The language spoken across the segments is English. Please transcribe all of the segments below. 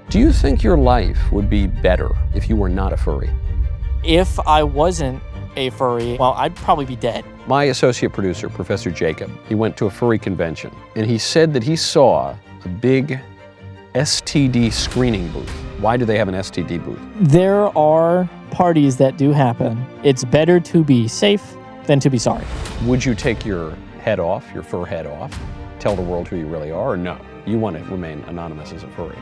Do you think your life would be better if you were not a furry? If I wasn't a furry, well, I'd probably be dead. My associate producer, Professor Jacob, he went to a furry convention, and he said that he saw a big STD screening booth. Why do they have an STD booth? There are parties that do happen. It's better to be safe than to be sorry. Would you take your head off, your fur head off, tell the world who you really are, or no? You want to remain anonymous as a furry?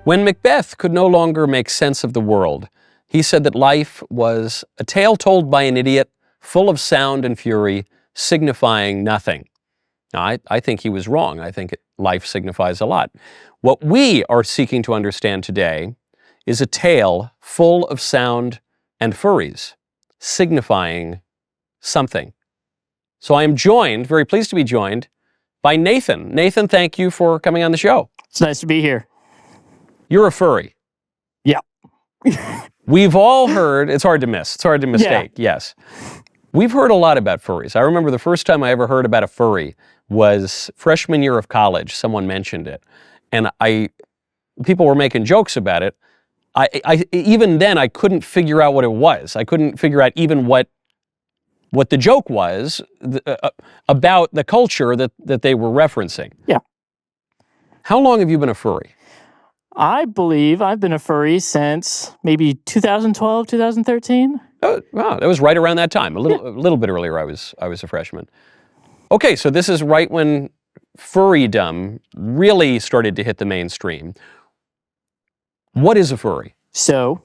When Macbeth could no longer make sense of the world, he said that life was a tale told by an idiot, full of sound and fury, signifying nothing. Now, I think he was wrong. I think life signifies a lot. What we are seeking to understand today is a tale full of sound and furries, signifying something. So I am joined, very pleased to be joined, by Nathan. Nathan, thank you for coming on the show. It's nice to be here. You're a furry. Yeah. We've all heard, it's hard to miss, it's hard to mistake, yes. We've heard a lot about furries. I remember the first time I ever heard about a furry was freshman year of college. Someone mentioned it. And people were making jokes about it. Even then, I couldn't figure out what it was. I couldn't figure out even what the joke was about the culture that they were referencing. Yeah. How long have you been a furry? I believe I've been a furry since maybe 2012, 2013. Oh, wow, that was right around that time. A little bit earlier, I was a freshman. Okay, so this is right when furrydom really started to hit the mainstream. What is a furry? So,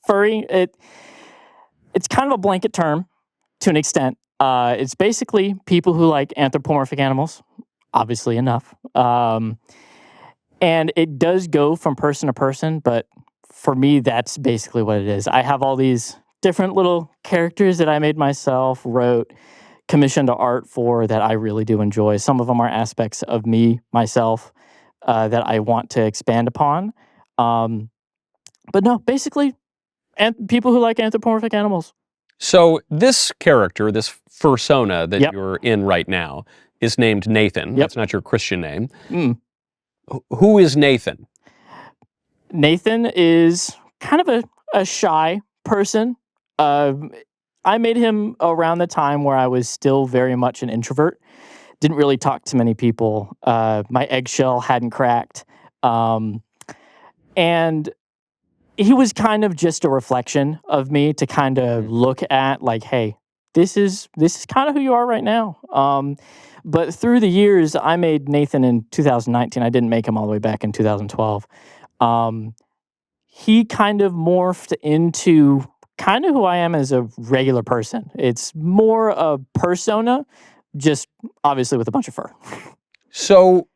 furry, it's kind of a blanket term to an extent. It's basically people who like anthropomorphic animals, obviously enough. And it does go from person to person, but for me, that's basically what it is. I have all these different little characters that I made myself, wrote, commissioned art for that I really do enjoy. Some of them are aspects of me, myself, that I want to expand upon. But no, basically, people who like anthropomorphic animals. So this character, this fursona that you're in right now, is named Nathan. Yep. That's not your Christian name. Who is Nathan? Nathan is kind of a shy person. I made him around the time where I was still very much an introvert. Didn't really talk to many people. My eggshell hadn't cracked. And he was kind of just a reflection of me to kind of look at like, hey, this is kind of who you are right now. But through the years, I made Nathan in 2019. I didn't make him all the way back in 2012. He kind of morphed into kind of who I am as a regular person. It's more a persona, just obviously with a bunch of fur. So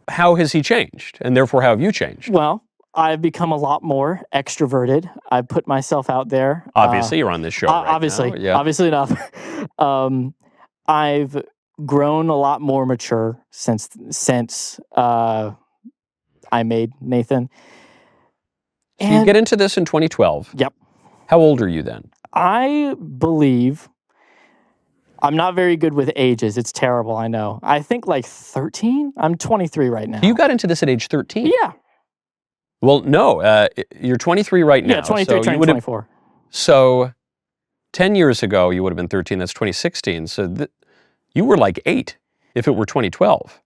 how has he changed? And therefore, how have you changed? Well, I've become a lot more extroverted. I've put myself out there. Obviously, you're on this show right obviously, now. Yeah. Obviously enough. I've grown a lot more mature since I made Nathan. So you get into this in 2012. Yep. How old are you then? I believe, I'm not very good with ages. It's terrible, I know. I think like 13? I'm 23 right now. You got into this at age 13? Yeah. Well, no, you're 23 right now. Yeah, 23, so 24. So 10 years ago, you would have been 13. That's 2016. So you were like 8 if it were 2012.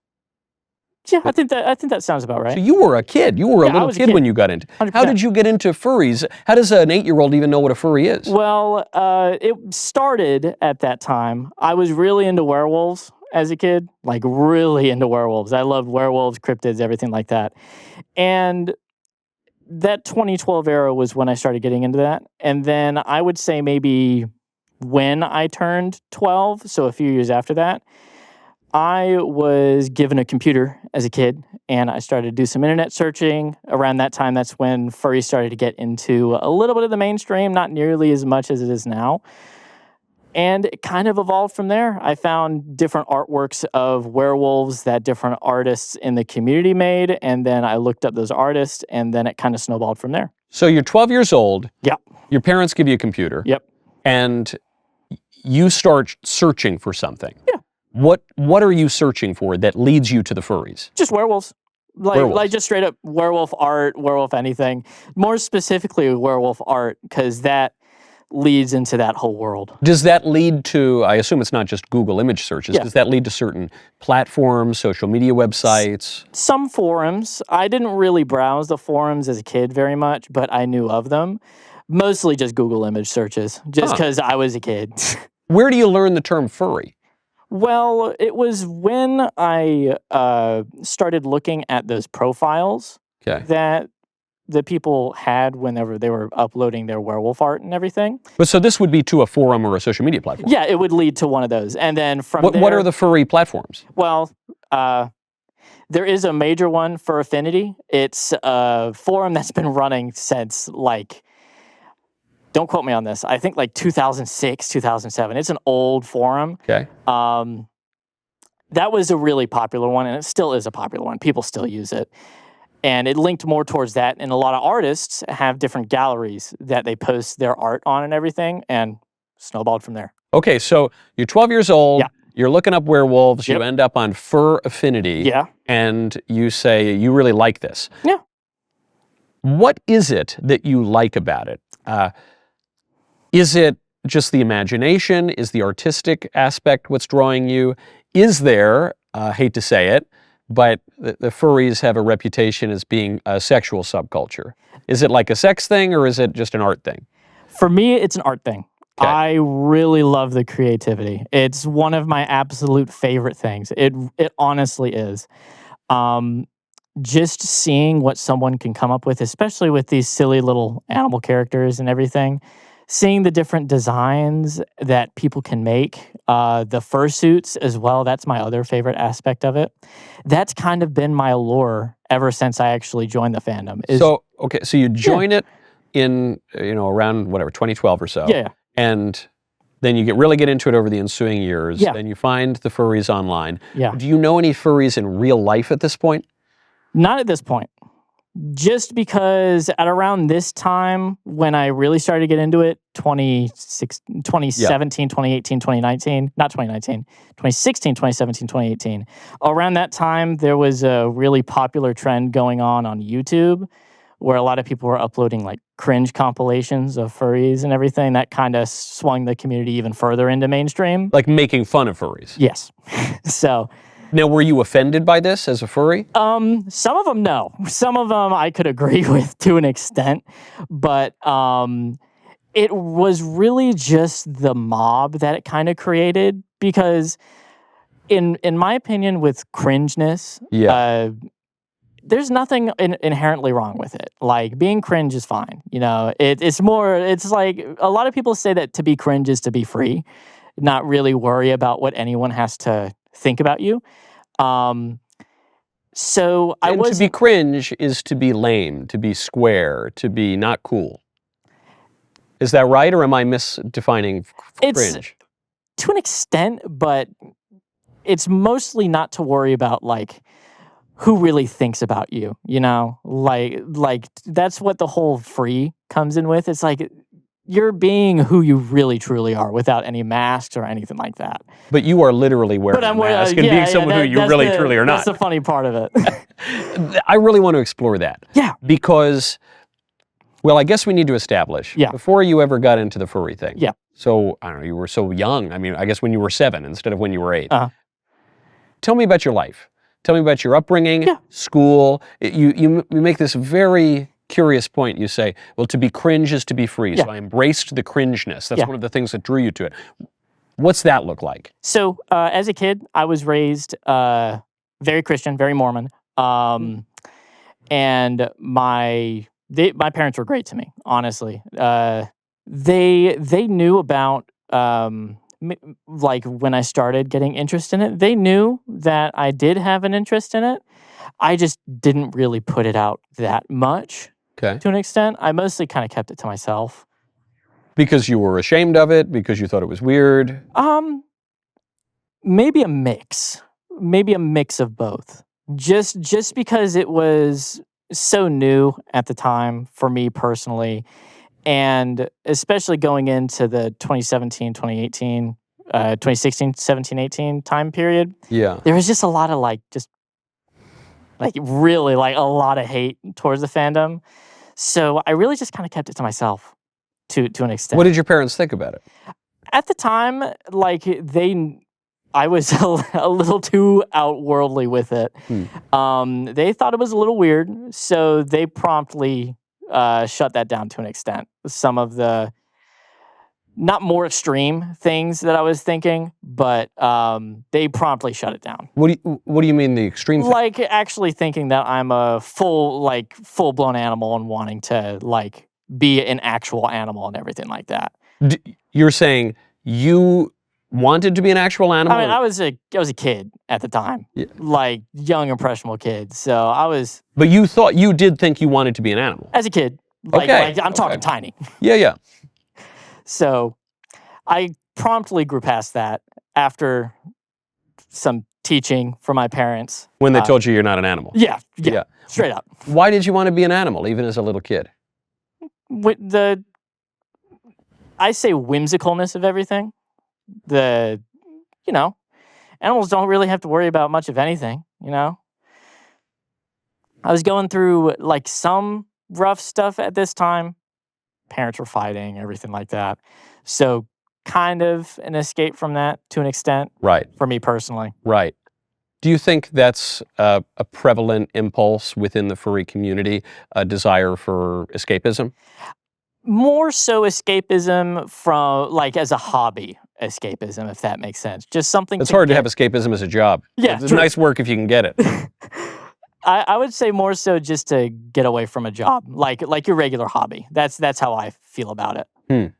Yeah, I think that sounds about right. So you were a kid. You were a little kid when you got into. 100%. How did you get into furries? How does an 8-year-old even know what a furry is? Well, it started at that time. I was really into werewolves as a kid, like really into werewolves. I loved werewolves, cryptids, everything like that. And that 2012 era was when I started getting into that. And then I would say maybe when I turned 12, so a few years after that, I was given a computer as a kid, and I started to do some internet searching. Around that time, that's when furry started to get into a little bit of the mainstream, not nearly as much as it is now. And it kind of evolved from there. I found different artworks of werewolves that different artists in the community made. And then I looked up those artists, and then it kind of snowballed from there. So you're 12 years old. Yep. Your parents give you a computer. Yep. And you start searching for something. Yeah. What are you searching for that leads you to the furries? Just werewolves. Werewolves. Like just straight up werewolf art, werewolf anything. More specifically, werewolf art, because that leads into that whole world. Does that lead to, I assume it's not just Google image searches, Yeah. does that lead to certain platforms, social media websites? Some forums. I didn't really browse the forums as a kid very much, but I knew of them. Mostly just Google image searches, just because I was a kid. Where do you learn the term furry? Well, it was when I started looking at those profiles that the people had whenever they were uploading their werewolf art and everything. But so this would be to a forum or a social media platform? Yeah, it would lead to one of those. And then from there... What are the furry platforms? Well, there is a major one for Affinity. It's a forum that's been running since like... Don't quote me on this. I think like 2006, 2007. It's an old forum. Okay. That was a really popular one, and it still is a popular one. People still use it. And it linked more towards that. And a lot of artists have different galleries that they post their art on and everything, and snowballed from there. Okay, so you're 12 years old. Yeah. You're looking up werewolves. Yep. You end up on Fur Affinity. Yeah. And you say you really like this. Yeah. What is it that you like about it? Is it just the imagination? Is the artistic aspect what's drawing you? Is there, hate to say it, but the furries have a reputation as being a sexual subculture. Is it like a sex thing, or is it just an art thing? For me, it's an art thing. Okay. I really love the creativity. It's one of my absolute favorite things. It honestly is. Just seeing what someone can come up with, especially with these silly little animal characters and everything, seeing the different designs that people can make, the fursuits as well, that's my other favorite aspect of it. That's kind of been my allure ever since I actually joined the fandom. So you join it in, around whatever, 2012 or so. Yeah. And then you really get into it over the ensuing years. Yeah. Then you find the furries online. Yeah. Do you know any furries in real life at this point? Not at this point. Just because at around this time, when I really started to get into it, 2017, 2018, 2019, not 2019, 2016, 2017, 2018, around that time, there was a really popular trend going on YouTube where a lot of people were uploading like cringe compilations of furries and everything. That kind of swung the community even further into mainstream. Like making fun of furries? Yes. So... Now, were you offended by this as a furry? Some of them, no. Some of them I could agree with to an extent, but it was really just the mob that it kind of created, because in my opinion, with cringeness, there's nothing inherently wrong with it. Like, being cringe is fine. It's like a lot of people say that to be cringe is to be free, not really worry about what anyone has to think about you. To be cringe is to be lame, to be square, to be not cool. Is that right, or am I misdefining cringe? To an extent, but it's mostly not to worry about like who really thinks about you. Like that's what the whole free comes in with. It's like you're being who you really truly are without any masks or anything like that. But you are literally wearing a mask and being someone who you really truly are not. That's the funny part of it. I really want to explore that. Yeah. Because, well, I guess we need to establish, before you ever got into the furry thing. Yeah. So, I don't know, you were so young. I mean, I guess when you were 7 instead of when you were 8. Uh-huh. Tell me about your life. Tell me about your upbringing, school. You make this very curious point. You say, well, to be cringe is to be free. So I embraced the cringeness. That's one of the things that drew you to it. What's that look like? So as a kid, I was raised very Christian, very Mormon. And my parents were great to me, honestly. They knew about, like when I started getting interest in it, they knew that I did have an interest in it. I just didn't really put it out that much. Okay. To an extent. I mostly kind of kept it to myself. Because you were ashamed of it? Because you thought it was weird? Maybe a mix. Maybe a mix of both. Just because it was so new at the time for me personally, and especially going into the 2017, 2018, 2016, 17, 18 time period, Yeah. there was just a lot of really like a lot of hate towards the fandom. So I really just kind of kept it to myself to an extent. What did your parents think about it? At the time, I was a little too outworldly with it. They thought it was a little weird, so they promptly shut that down to an extent. Some of the not more extreme things that I was thinking, but they promptly shut it down. What do you mean the extreme thing? Like actually thinking that I'm a full blown animal and wanting to be an actual animal and everything like that. You're saying you wanted to be an actual animal? I mean, I was a kid at the time, like young impressionable kid. So I was. But you did think you wanted to be an animal as a kid. I'm talking tiny. Yeah. So I promptly grew past that after some teaching from my parents. When they told you you're not an animal? Yeah, straight up. Why did you want to be an animal, even as a little kid? With I say whimsicalness of everything. Animals don't really have to worry about much of anything, I was going through some rough stuff at this time. Parents were fighting, everything like that. So kind of an escape from that to an extent. Right. For me personally. Right. Do you think that's a prevalent impulse within the furry community, a desire for escapism? More so escapism from as a hobby escapism, if that makes sense. Just something. It's hard to have escapism as a job. Yeah, it's nice work if you can get it. I would say more so just to get away from a job, like your regular hobby. That's how I feel about it.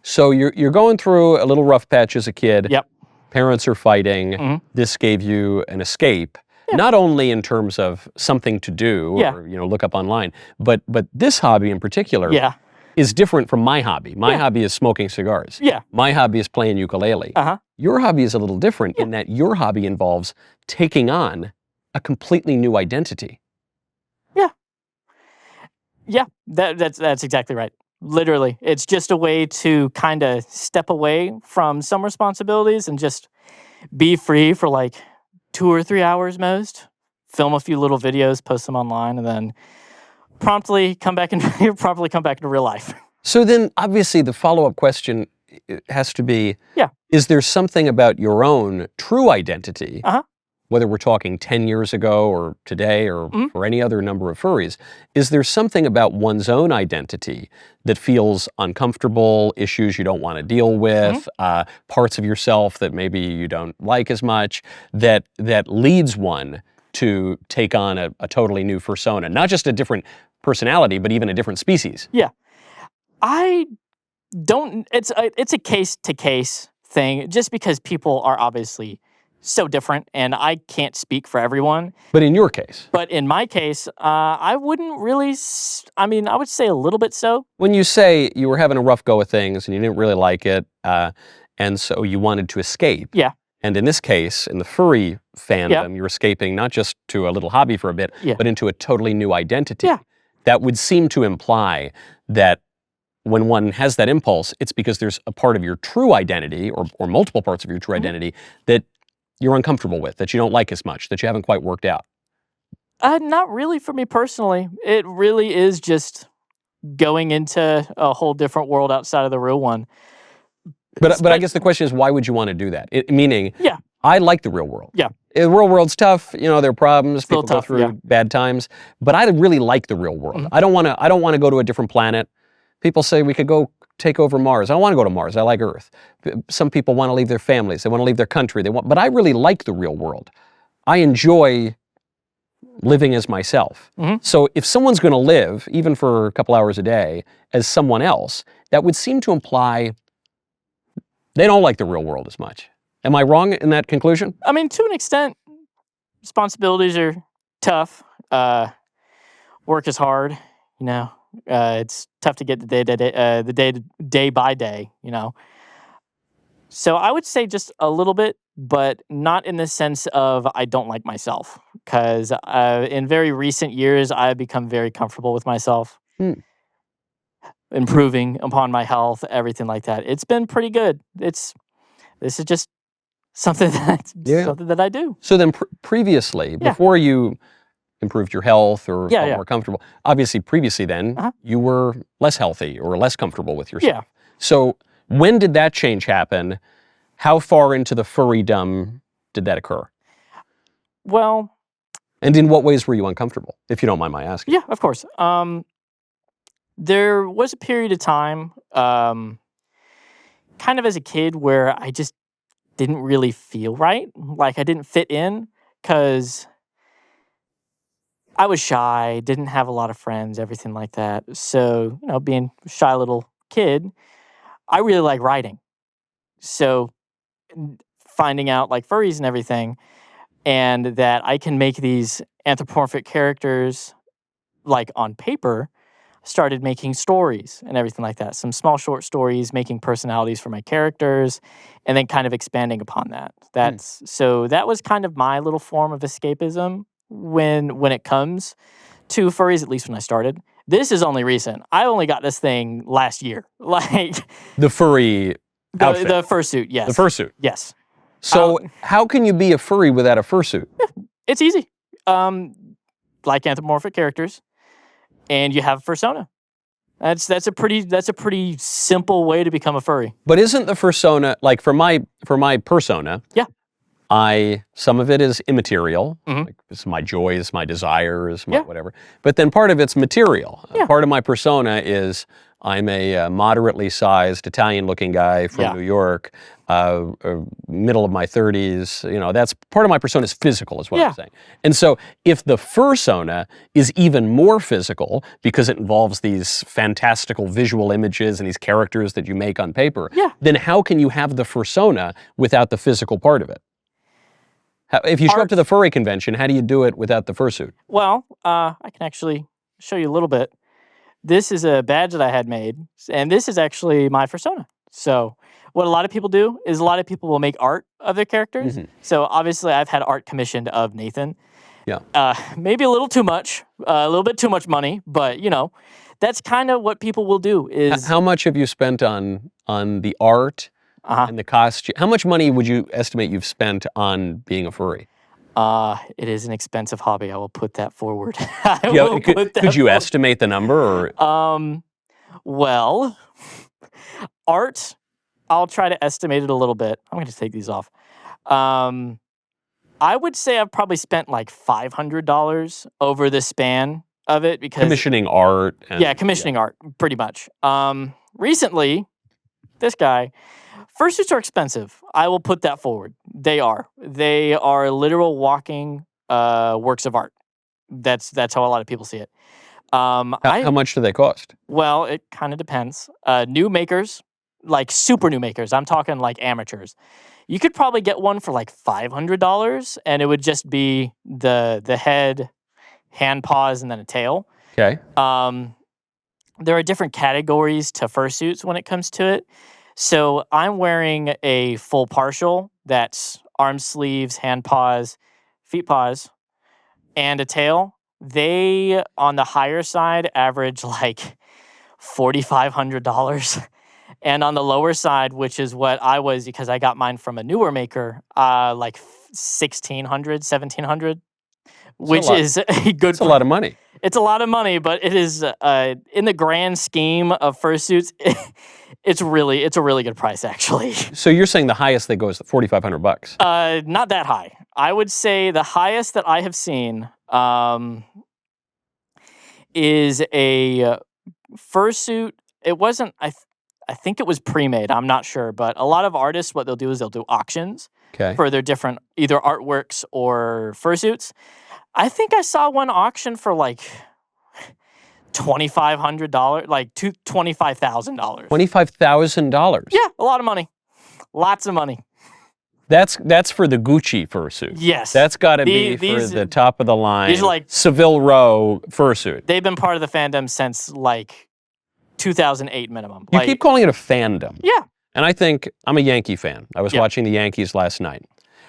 So you're going through a little rough patch as a kid. Yep. Parents are fighting. Mm-hmm. This gave you an escape, not only in terms of something to do or look up online, but this hobby in particular. Is different from my hobby. My hobby is smoking cigars. My hobby is playing ukulele. Your hobby is a little different in that your hobby involves taking on a completely new identity. That's exactly right. Literally, it's just a way to kind of step away from some responsibilities and just be free for 2 or 3 hours most. Film a few little videos, post them online, and then promptly come back into real life. So then, obviously, the follow-up question has to be: is there something about your own true identity, whether we're talking 10 years ago or today or for any other number of furries, is there something about one's own identity that feels uncomfortable, issues you don't want to deal with, parts of yourself that maybe you don't like as much, that leads one to take on a totally new fursona, not just a different personality, but even a different species? Yeah. I don't, it's a case-to-case thing, just because people are obviously so different, and I can't speak for everyone. But in your case? But in my case, I wouldn't really, I would say a little bit so. When you say you were having a rough go of things and you didn't really like it, and so you wanted to escape. And in this case, in the furry fandom, you're escaping not just to a little hobby for a bit, but into a totally new identity. That would seem to imply that when one has that impulse, it's because there's a part of your true identity, or multiple parts of your true identity, that you're uncomfortable with, that you don't like as much, that you haven't quite worked out. Not really for me personally. It really is just going into a whole different world outside of the real one. But I guess the question is, why would you want to do that? Meaning, I like the real world. The real world's tough. There are problems. People go through bad times. But I really like the real world. I don't want to go to a different planet. People say we could go take over Mars. I don't want to go to Mars. I like Earth. Some people want to leave their families. They want to leave their country. But I really like the real world. I enjoy living as myself. So if someone's going to live, even for a couple hours a day, as someone else, that would seem to imply they don't like the real world as much. Am I wrong in that conclusion? To an extent, responsibilities are tough. Work is hard, It's tough to get the day by day, So I would say just a little bit, but not in the sense of I don't like myself. Because in very recent years, I've become very comfortable with myself, Hmm. improving upon my health, everything like that. It's been pretty good. This is just something Yeah. something that I do. So then previously, Yeah. before you improved your health or Yeah, felt yeah. more comfortable, obviously previously then, Uh-huh. you were less healthy or less comfortable with yourself. Yeah. So when did that change happen? How far into the furrydom did that occur? Well, And in what ways were you uncomfortable, if you don't mind my asking? yeah, of course. There was a period of time, kind of as a kid, where I just didn't really feel right. Like I didn't fit in because I was shy, didn't have a lot of friends, everything like that. So, being a shy little kid, I really like writing. So, finding out like furries and everything, and that I can make these anthropomorphic characters like on paper, started making stories and everything like that. Some small short stories, making personalities for my characters, and then kind of expanding upon that. So that was kind of my little form of escapism when it comes to furries, at least when I started. This is only recent. I only got this thing last year. Like The furry outfit. the fursuit, yes. The fursuit. Yes. So how can you be a furry without a fursuit? It's easy. Like anthropomorphic characters, and you have fursona. That's a pretty simple way to become a furry. But isn't the fursona, like for my persona, Yeah. Some of it is immaterial, Mhm. like it's my joys, my desires, my Yeah. whatever. But then part of it's material. Yeah. Part of my persona is I'm a moderately sized Italian-looking guy from Yeah. New York, middle of my 30s. That's part of my persona is physical, is what Yeah. I'm saying. And so if the fursona is even more physical because it involves these fantastical visual images and these characters that you make on paper, Yeah. then how can you have the fursona without the physical part of it? If you show up to the furry convention, how do you do it without the fursuit? Well, I can actually show you a little bit. This is a badge that I had made, and this is actually my fursona. So what a lot of people do is a lot of people will make art of their characters. Mhm. So obviously I've had art commissioned of Nathan. Yeah. Maybe a little too much, a little bit too much money, but that's kind of what people will do is How much have you spent on the art and the costume? How much money would you estimate you've spent on being a furry? It is an expensive hobby. I will put that forward. Could you estimate the number? Or? Well, art, I'll try to estimate it a little bit. I'm going to take these off. I would say I've probably spent like $500 over the span of it because Commissioning art. Commissioning art, pretty much. Recently, this guy, fursuits are expensive. I will put that forward. They are. They are literal walking works of art. That's how a lot of people see it. How much do they cost? Well, it kind of depends. New makers, like super new makers, I'm talking like amateurs. You could probably get one for like $500, and it would just be the head, hand, paws, and then a tail. Okay. There are different categories to fursuits when it comes to it. So I'm wearing a full partial that's arms, sleeves, hand paws, feet paws, and a tail. They, on the higher side, average like $4,500. And on the lower side, which is what I was, because I got mine from a newer maker, like $1,600, $1,700, which is a good. It's a lot of money. It's a lot of money, but it is in the grand scheme of fursuits, it's a really good price actually. So you're saying the highest they go is $4,500? Not that high. I would say the highest that I have seen is a fursuit. It wasn't. I think it was pre-made. I'm not sure, but a lot of artists, what they'll do is they'll do auctions for their different either artworks or fursuits. I think I saw one auction for like $2,500, like $25,000. $25,000. Yeah, a lot of money, lots of money. That's for the Gucci fursuit. Yes. That's got to be for the top of the line. These are like Seville Row fursuit. They've been part of the fandom since like 2008 minimum. You keep calling it a fandom. Yeah. And I think I'm a Yankee fan. I was watching the Yankees last night.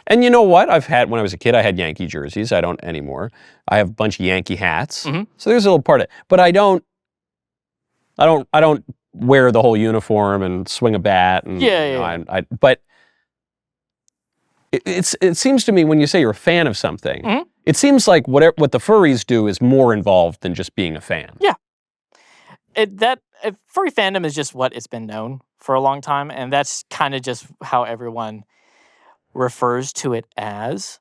And you know what? When I was a kid, I had Yankee jerseys. I don't anymore. I have a bunch of Yankee hats. Mm-hmm. So there's a little part of it. But I don't wear the whole uniform and swing a bat. And, but it seems to me when you say you're a fan of something, mm-hmm. it seems like what the furries do is more involved than just being a fan. Yeah. Furry fandom is just what it's been known for a long time, and that's kind of just how everyone refers to it as.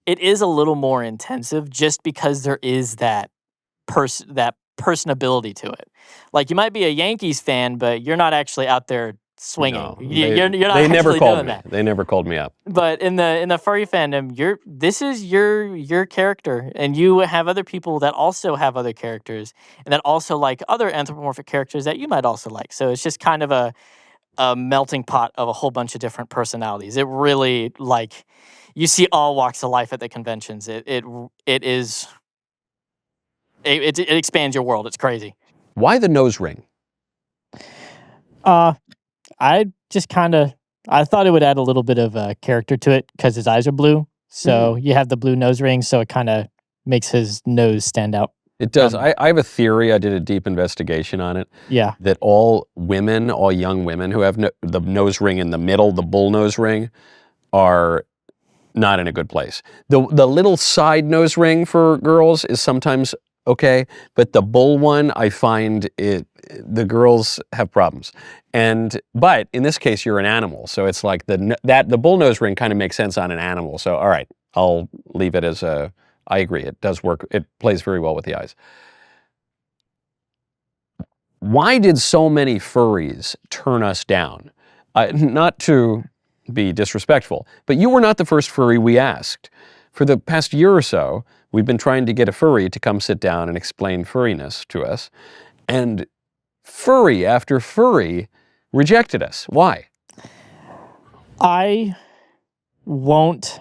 It is a little more intensive just because there is that personability to it. Like, you might be a Yankees fan, but you're not actually out there swinging. No, you're not they never actually called doing me. that. They never called me up. But in the furry fandom, this is your character, and you have other people that also have other characters, and that also like other anthropomorphic characters that you might also like. So it's just kind of a melting pot of a whole bunch of different personalities. It really, like, you see all walks of life at the conventions. It expands your world. It's crazy. Why the nose ring? I thought it would add a little bit of character to it because his eyes are blue. So you have the blue nose ring, so it kind of makes his nose stand out. It does. I have a theory. I did a deep investigation on it. Yeah. That all young women who have the nose ring in the middle, the bull nose ring, are not in a good place. The little side nose ring for girls is sometimes okay, but the bull one, I find the girls have problems. But in this case, you're an animal, so it's like the bull nose ring kind of makes sense on an animal. So all right, I'll leave it as a. I agree. It does work. It plays very well with the eyes. Why did so many furries turn us down? Not to be disrespectful, but you were not the first furry we asked. For the past year or so, we've been trying to get a furry to come sit down and explain furriness to us. And furry after furry rejected us. Why? I won't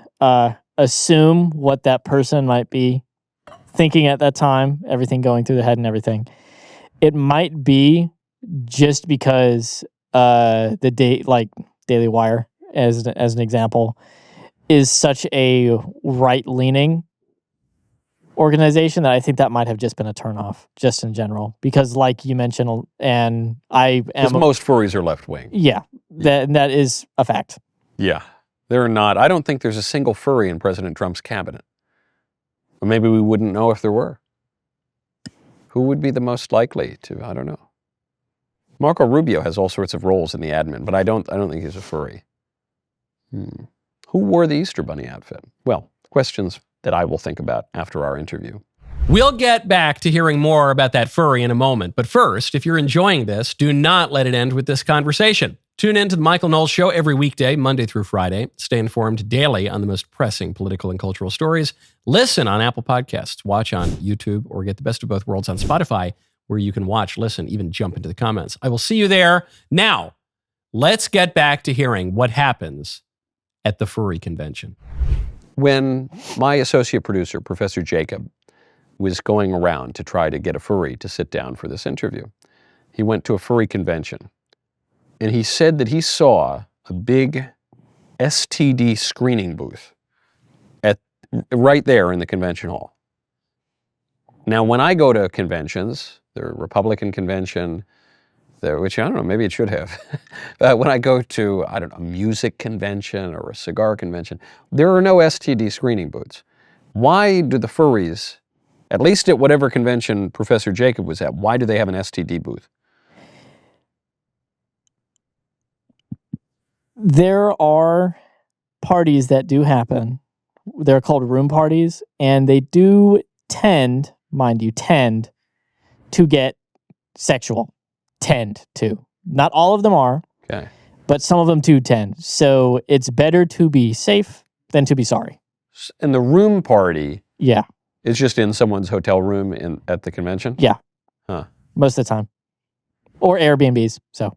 assume what that person might be thinking at that time, everything going through the head and everything. It might be just because DailyWire, as an example, is such a right-leaning organization that I think that might have just been a turnoff, just in general. Because, like you mentioned, and I am... Because most furries are left-wing. Yeah, that is a fact. Yeah. They're not. I don't think there's a single furry in President Trump's cabinet. Or maybe we wouldn't know if there were. Who would be the most likely to? I don't know. Marco Rubio has all sorts of roles in the admin, but I don't think he's a furry. Who wore the Easter Bunny outfit? Well, questions that I will think about after our interview. We'll get back to hearing more about that furry in a moment. But first, if you're enjoying this, do not let it end with this conversation. Tune in to the Michael Knowles Show every weekday, Monday through Friday. Stay informed daily on the most pressing political and cultural stories. Listen on Apple Podcasts, watch on YouTube, or get the best of both worlds on Spotify, where you can watch, listen, even jump into the comments. I will see you there. Now, let's get back to hearing what happens at the furry convention. When my associate producer, Professor Jacob, was going around to try to get a furry to sit down for this interview, he went to a furry convention. And he said that he saw a big STD screening booth right there in the convention hall. Now, when I go to conventions, the Republican convention, which I don't know, maybe it should have. When I go to, I don't know, a music convention or a cigar convention, there are no STD screening booths. Why do the furries, at least at whatever convention Professor Jacob was at, why do they have an STD booth? There are parties that do happen. They're called room parties, and they do tend, mind you, to get sexual. Tend to. Not all of them are, Okay. but some of them do tend. So it's better to be safe than to be sorry. And the room party Yeah, is just in someone's hotel room at the convention? yeah. Huh. Most of the time. Or Airbnbs, so.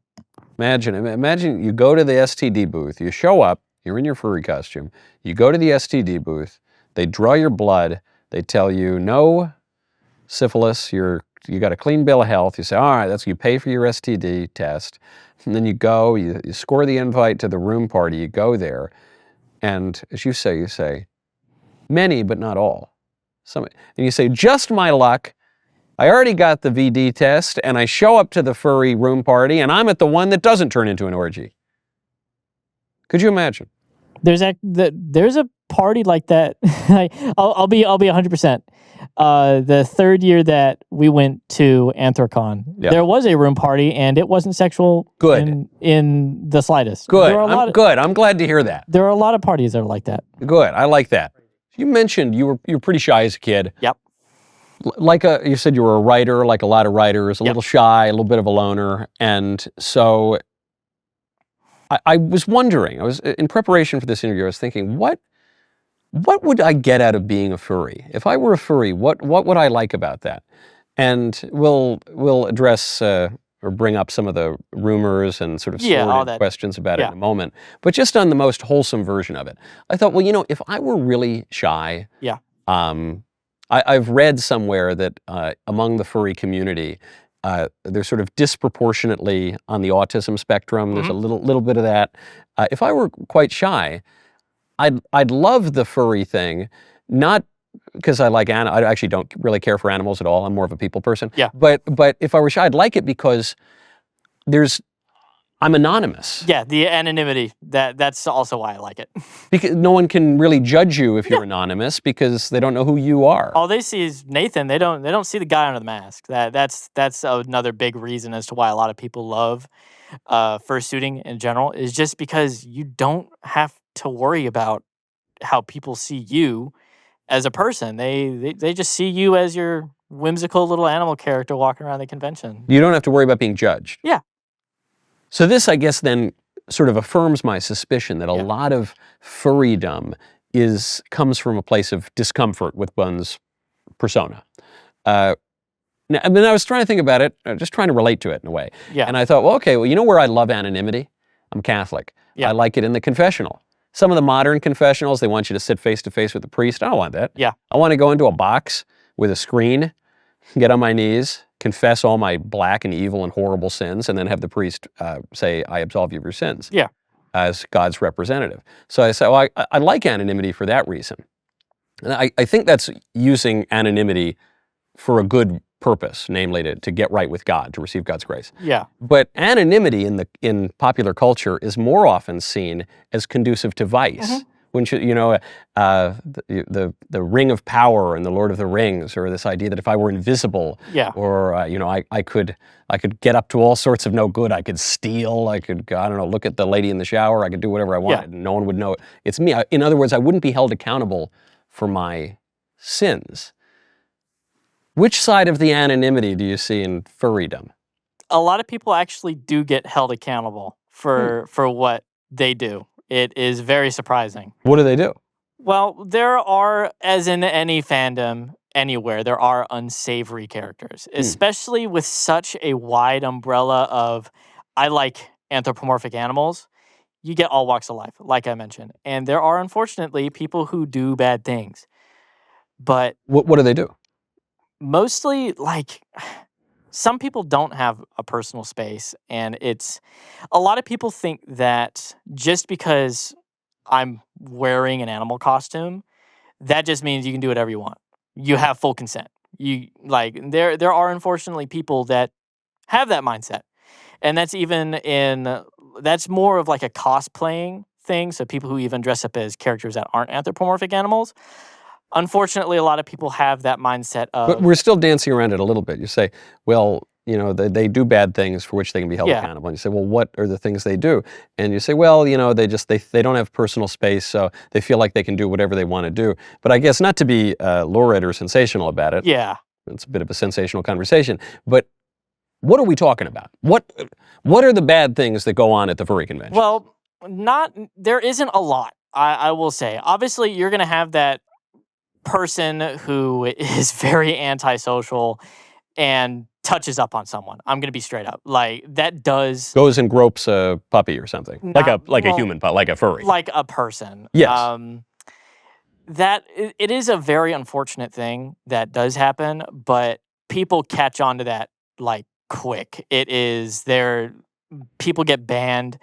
Imagine you go to the STD booth, you show up, you're in your furry costume, you go to the STD booth, they draw your blood, they tell you no syphilis, you got a clean bill of health, you say, all right, you pay for your STD test, and then you go, you score the invite to the room party, you go there, and as you say, many but not all. And you say, just my luck, I already got the VD test, and I show up to the furry room party, and I'm at the one that doesn't turn into an orgy. Could you imagine? There's a party like that. I'll be 100%. The third year that we went to Anthrocon, there was a room party, and it wasn't sexual in the slightest. Good. I'm glad to hear that. There are a lot of parties that are like that. Good. I like that. You mentioned you were pretty shy as a kid. Yep. You said you were a writer, like a lot of writers, a little shy, a little bit of a loner, and so I was wondering. In preparation for this interview, I was thinking, what would I get out of being a furry? If I were a furry, what would I like about that? And we'll address or bring up some of the rumors and sort of sordid questions about it in a moment. But just on the most wholesome version of it, I thought, well, if I were really shy, I've read somewhere that among the furry community, they're sort of disproportionately on the autism spectrum. There's a little bit of that. If I were quite shy, I'd love the furry thing, not because I actually don't really care for animals at all. I'm more of a people person. Yeah. But if I were shy, I'd like it because I'm anonymous. Yeah, the anonymity. That's also why I like it. Because no one can really judge you if you're anonymous because they don't know who you are. All they see is Nathan. They don't see the guy under the mask. That's another big reason as to why a lot of people love fursuiting in general, is just because you don't have to worry about how people see you as a person. They just see you as your whimsical little animal character walking around the convention. You don't have to worry about being judged. Yeah. So this, I guess, then sort of affirms my suspicion that a lot of furrydom comes from a place of discomfort with one's persona. I was trying to think about it, just trying to relate to it in a way. Yeah. And I thought, well, okay, you know where I love anonymity? I'm Catholic. Yeah. I like it in the confessional. Some of the modern confessionals, they want you to sit face to face with the priest. I don't want that. Yeah. I want to go into a box with a screen, get on my knees, confess all my black and evil and horrible sins, and then have the priest say, I absolve you of your sins. Yeah. As God's representative. So I said, well, I like anonymity for that reason. And I think that's using anonymity for a good purpose, namely to get right with God, to receive God's grace. Yeah. But anonymity in popular culture is more often seen as conducive to vice. When the Ring of Power and the Lord of the Rings, or this idea that if I were invisible, or I could get up to all sorts of no good. I could steal. I could look at the lady in the shower. I could do whatever I wanted, and no one would know it's me. In other words, I wouldn't be held accountable for my sins. Which side of the anonymity do you see in furrydom? A lot of people actually do get held accountable for what they do. It is very surprising. What do they do? Well, there are, as in any fandom, anywhere, there are unsavory characters, especially with such a wide umbrella of, I like anthropomorphic animals. You get all walks of life, like I mentioned. And there are, unfortunately, people who do bad things. But what do they do? Mostly, some people don't have a personal space, and a lot of people think that just because I'm wearing an animal costume, that just means you can do whatever you want. You have full consent. There are unfortunately people that have that mindset, and that's more of like a cosplaying thing. So people who even dress up as characters that aren't anthropomorphic animals. Unfortunately, a lot of people have that mindset of... But we're still dancing around it a little bit. You say, well, they do bad things for which they can be held accountable. And you say, well, what are the things they do? And you say, well, they don't have personal space, so they feel like they can do whatever they want to do. But I guess not to be lurid or sensational about it. Yeah. It's a bit of a sensational conversation. But what are we talking about? What are the bad things that go on at the furry convention? Well, there isn't a lot, I will say. Obviously, you're going to have that person who is very antisocial and touches up on someone. I'm gonna be straight up. Like that does Goes and gropes a puppy or something, like a well, human puppy, like a furry. like a person. Yes. That it is a very unfortunate thing that does happen, but people catch on to that like quick. People get banned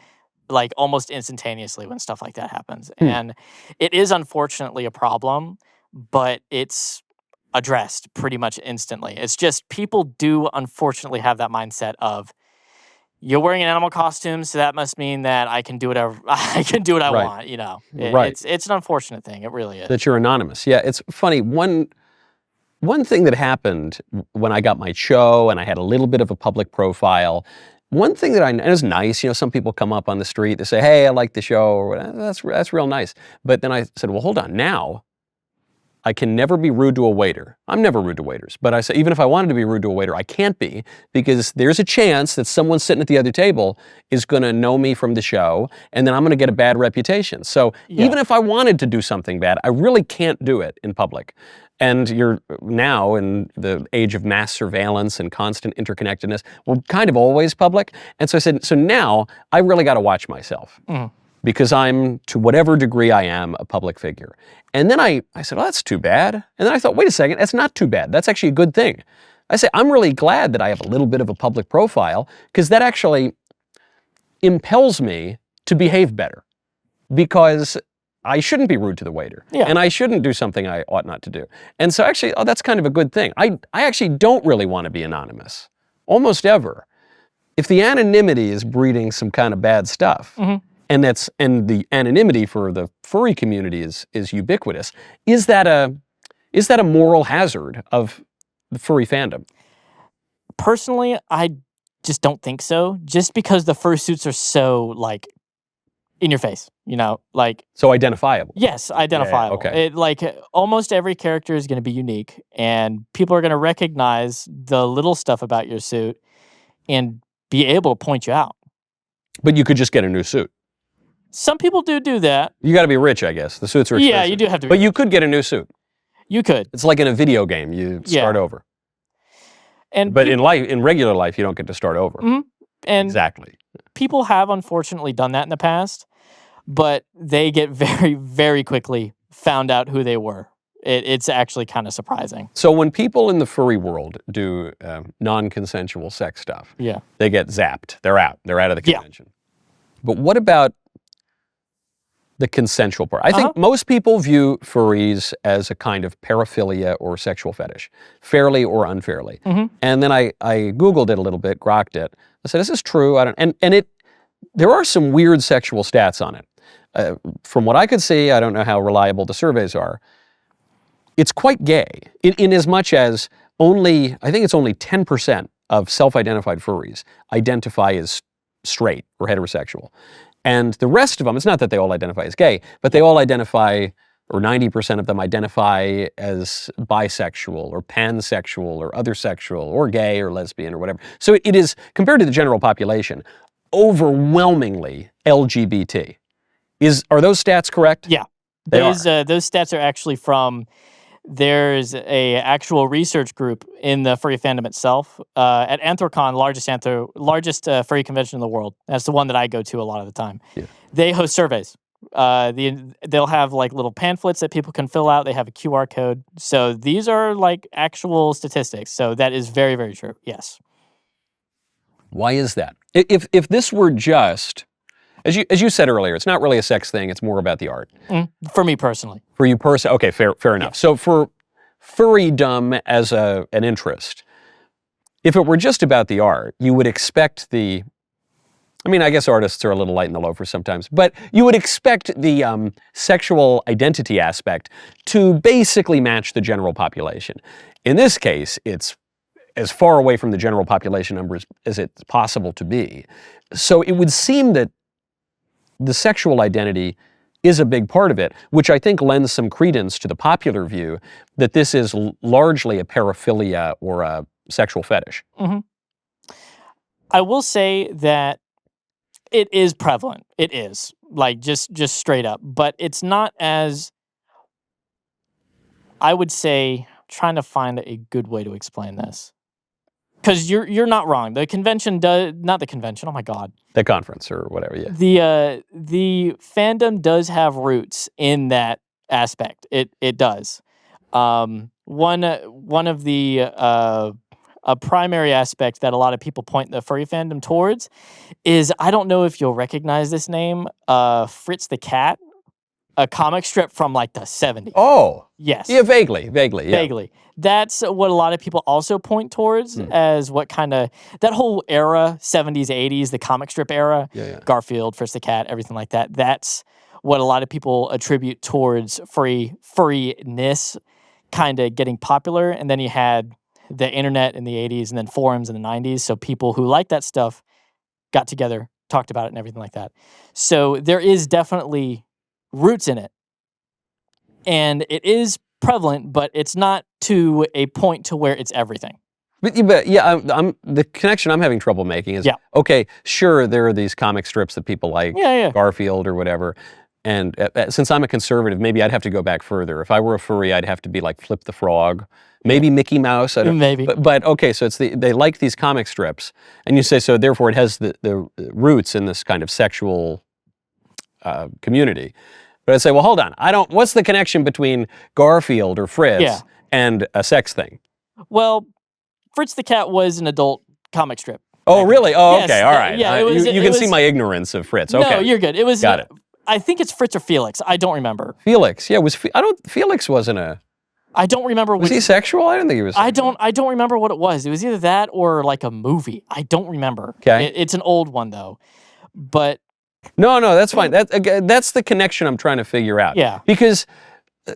like almost instantaneously when stuff like that happens. And it is unfortunately a problem, but it's addressed pretty much instantly. It's just people do unfortunately have that mindset of you're wearing an animal costume, so that must mean that I can do whatever I can do what I Right. want, you know. Right. It's an unfortunate thing. It really is. That you're anonymous. Yeah, it's funny. One thing that happened when I got my show and I had a little bit of a public profile, one thing that and it was nice, you know, some people come up on the street, they say, hey, I like the show, or whatever. That's real nice. But then I said, well, hold on, now I can never be rude to a waiter. I'm never rude to waiters. But I said, even if I wanted to be rude to a waiter, I can't be, because there's a chance that someone sitting at the other table is going to know me from the show, and then I'm going to get a bad reputation. So even if I wanted to do something bad, I really can't do it in public. And you're now in the age of mass surveillance and constant interconnectedness, we're kind of always public. And so I said, so now I really got to watch myself. Because I'm, to whatever degree I am, a public figure. And then I said, oh, that's too bad. And then I thought, wait a second, that's not too bad. That's actually a good thing. I say, I'm really glad that I have a little bit of a public profile, because that actually impels me to behave better. Because I shouldn't be rude to the waiter. And I shouldn't do something I ought not to do. And so actually, that's kind of a good thing. I actually don't really want to be anonymous, almost ever. If the anonymity is breeding some kind of bad stuff, and the anonymity for the furry community is ubiquitous, is that a moral hazard of the furry fandom? Personally, I just don't think so. Just because the fursuits are so like in your face, you know, like So identifiable. yes, identifiable. okay. Almost every character is going to be unique, and people are going to recognize the little stuff about your suit and be able to point you out. But you could just get a new suit. Some people do that. You got to be rich, I guess. The suits are expensive. Yeah, you do have to be But you could get a new suit. You could. It's like in a video game, you start over. But in regular life, you don't get to start over. And exactly. People have unfortunately done that in the past, but they get very, very quickly found out who they were. It's actually kind of surprising. So when people in the furry world do non-consensual sex stuff, they get zapped. They're out. They're out of the convention. But what about the consensual part? I think most people view furries as a kind of paraphilia or sexual fetish, fairly or unfairly. And then I Googled it a little bit, grokked it. I said, is this true? There are some weird sexual stats on it. From what I could see, I don't know how reliable the surveys are, it's quite gay, in as much as I think it's only 10% of self-identified furries identify as straight or heterosexual. And the rest of them, it's not that they all identify as gay, but they all identify, or 90% of them identify as bisexual or pansexual or other sexual or gay or lesbian or whatever. So it is, compared to the general population, overwhelmingly LGBT. Are those stats correct? Yeah. Those stats are actually from, there's a actual research group in the furry fandom itself at Anthrocon, largest furry convention in the world. That's the one that I go to a lot of the time. They host surveys. They'll have like little pamphlets that people can fill out. They have a QR code. So these are like actual statistics. So that is very, very true. Yes. Why is that? If this were just, as you said earlier, it's not really a sex thing, it's more about the art. For me personally. For you personally, okay, fair enough. So for furrydom as an interest, if it were just about the art, you would expect I guess artists are a little light in the loafers sometimes, but you would expect the sexual identity aspect to basically match the general population. In this case, it's as far away from the general population numbers as it's possible to be. So it would seem that the sexual identity is a big part of it, which I think lends some credence to the popular view that this is largely a paraphilia or a sexual fetish. I will say that it is prevalent. It is, like, just straight up. But it's not as, I would say, trying to find a good way to explain this. because you're not wrong. The convention does not the convention. Oh my God, The conference or whatever. Yeah. the fandom does have roots in that aspect. It does. One of the a primary aspect that a lot of people point the furry fandom towards is, I don't know if you'll recognize this name, Fritz the Cat, a comic strip from like the 70s. Oh. Yes. Yeah, vaguely. Yeah. Vaguely. That's what a lot of people also point towards as what kind of, that whole era, 70s, 80s, the comic strip era, Yeah. Garfield, Fritz the Cat, everything like that. That's what a lot of people attribute towards furriness kind of getting popular. And then you had the internet in the 80s and then forums in the 90s. So people who like that stuff got together, talked about it and everything like that. So there is definitely roots in it. And it is prevalent, but it's not to a point to where it's everything. But I'm the connection I'm having trouble making is, okay, sure, there are these comic strips that people like, Garfield or whatever. And since I'm a conservative, maybe I'd have to go back further. If I were a furry, I'd have to be like Flip the Frog, maybe Mickey Mouse. I don't, maybe. But okay, so it's they like these comic strips, and you say so. Therefore, it has the roots in this kind of sexual community. But I'd say, well, hold on. What's the connection between Garfield or Fritz and a sex thing? Well, Fritz the Cat was an adult comic strip. Oh, really? Oh, Yes, okay, all right. yeah, You can see my ignorance of Fritz. Okay. No, you're good. It was. Got it. I think it's Fritz or Felix. I don't remember. Felix, yeah, Felix wasn't a. I don't remember. Was he sexual? I didn't think he was. I don't remember what it was. It was either that or like a movie. I don't remember. Okay. It's an old one though, but. No, that's fine. That's the connection I'm trying to figure out. Yeah. Because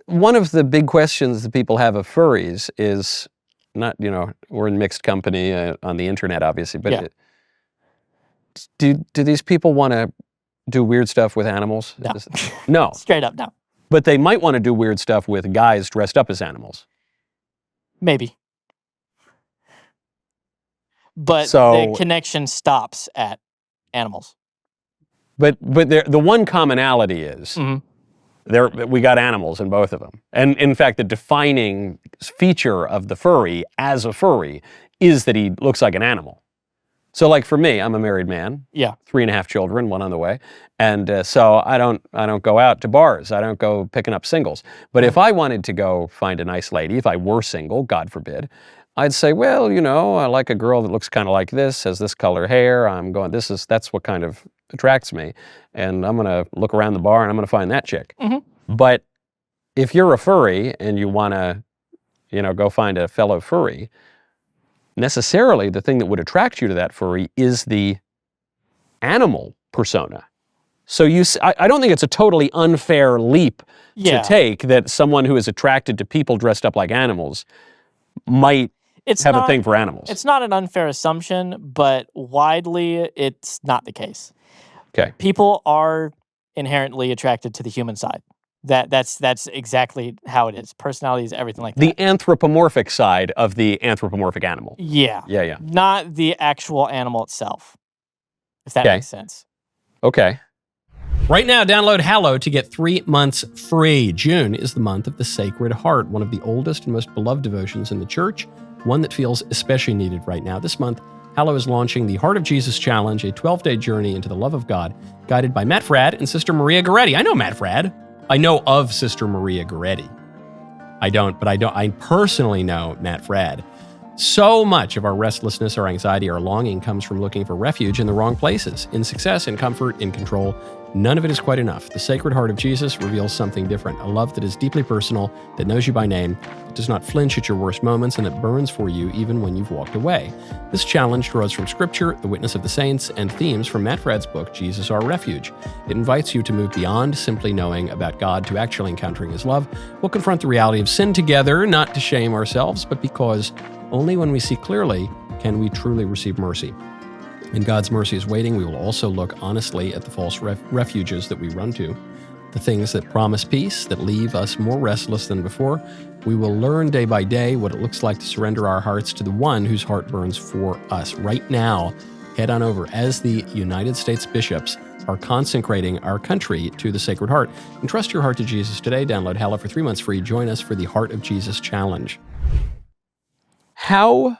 one of the big questions that people have of furries is not, we're in mixed company on the internet, obviously, but do these people want to do weird stuff with animals? No. No. Straight up, no. But they might want to do weird stuff with guys dressed up as animals. Maybe. But the connection stops at animals. But the one commonality is we got animals in both of them. And in fact, the defining feature of the furry as a furry is that he looks like an animal. So like for me, I'm a married man. Yeah. 3.5 children, one on the way. And so I don't go out to bars. I don't go picking up singles. But if I wanted to go find a nice lady, if I were single, God forbid, I'd say, well, I like a girl that looks kind of like this, has this color hair. That's what kind of attracts me. And I'm going to look around the bar and I'm going to find that chick. Mm-hmm. But if you're a furry and you want to, go find a fellow furry, necessarily the thing that would attract you to that furry is the animal persona. So I don't think it's a totally unfair leap to take that someone who is attracted to people dressed up like animals might have a thing for animals. It's not an unfair assumption, but widely it's not the case. Okay. People are inherently attracted to the human side. That's exactly how it is. Personalities, everything like that. The anthropomorphic side of the anthropomorphic animal. Yeah. Yeah. Not the actual animal itself, if that makes sense. Okay. Right now, download Hallow to get 3 months free. June is the month of the Sacred Heart, one of the oldest and most beloved devotions in the church, one that feels especially needed right now. This month, Hallow is launching the Heart of Jesus Challenge, a 12-day journey into the love of God, guided by Matt Fradd and Sister Maria Goretti. I know Matt Fradd. I know of Sister Maria Goretti. I personally know Matt Fradd. So much of our restlessness, our anxiety, our longing comes from looking for refuge in the wrong places, in success, in comfort, in control. None of it is quite enough. The Sacred Heart of Jesus reveals something different, a love that is deeply personal, that knows you by name, that does not flinch at your worst moments, and that burns for you even when you've walked away. This challenge draws from Scripture, the witness of the saints, and themes from Matt Fradd's book, Jesus Our Refuge. It invites you to move beyond simply knowing about God to actually encountering His love. We'll confront the reality of sin together, not to shame ourselves, but because only when we see clearly can we truly receive mercy. And God's mercy is waiting. We will also look honestly at the false refuges that we run to, the things that promise peace, that leave us more restless than before. We will learn day by day what it looks like to surrender our hearts to the one whose heart burns for us. Right now, head on over as the United States bishops are consecrating our country to the Sacred Heart. Entrust your heart to Jesus today. Download Hallow for 3 months free. Join us for the Heart of Jesus Challenge. How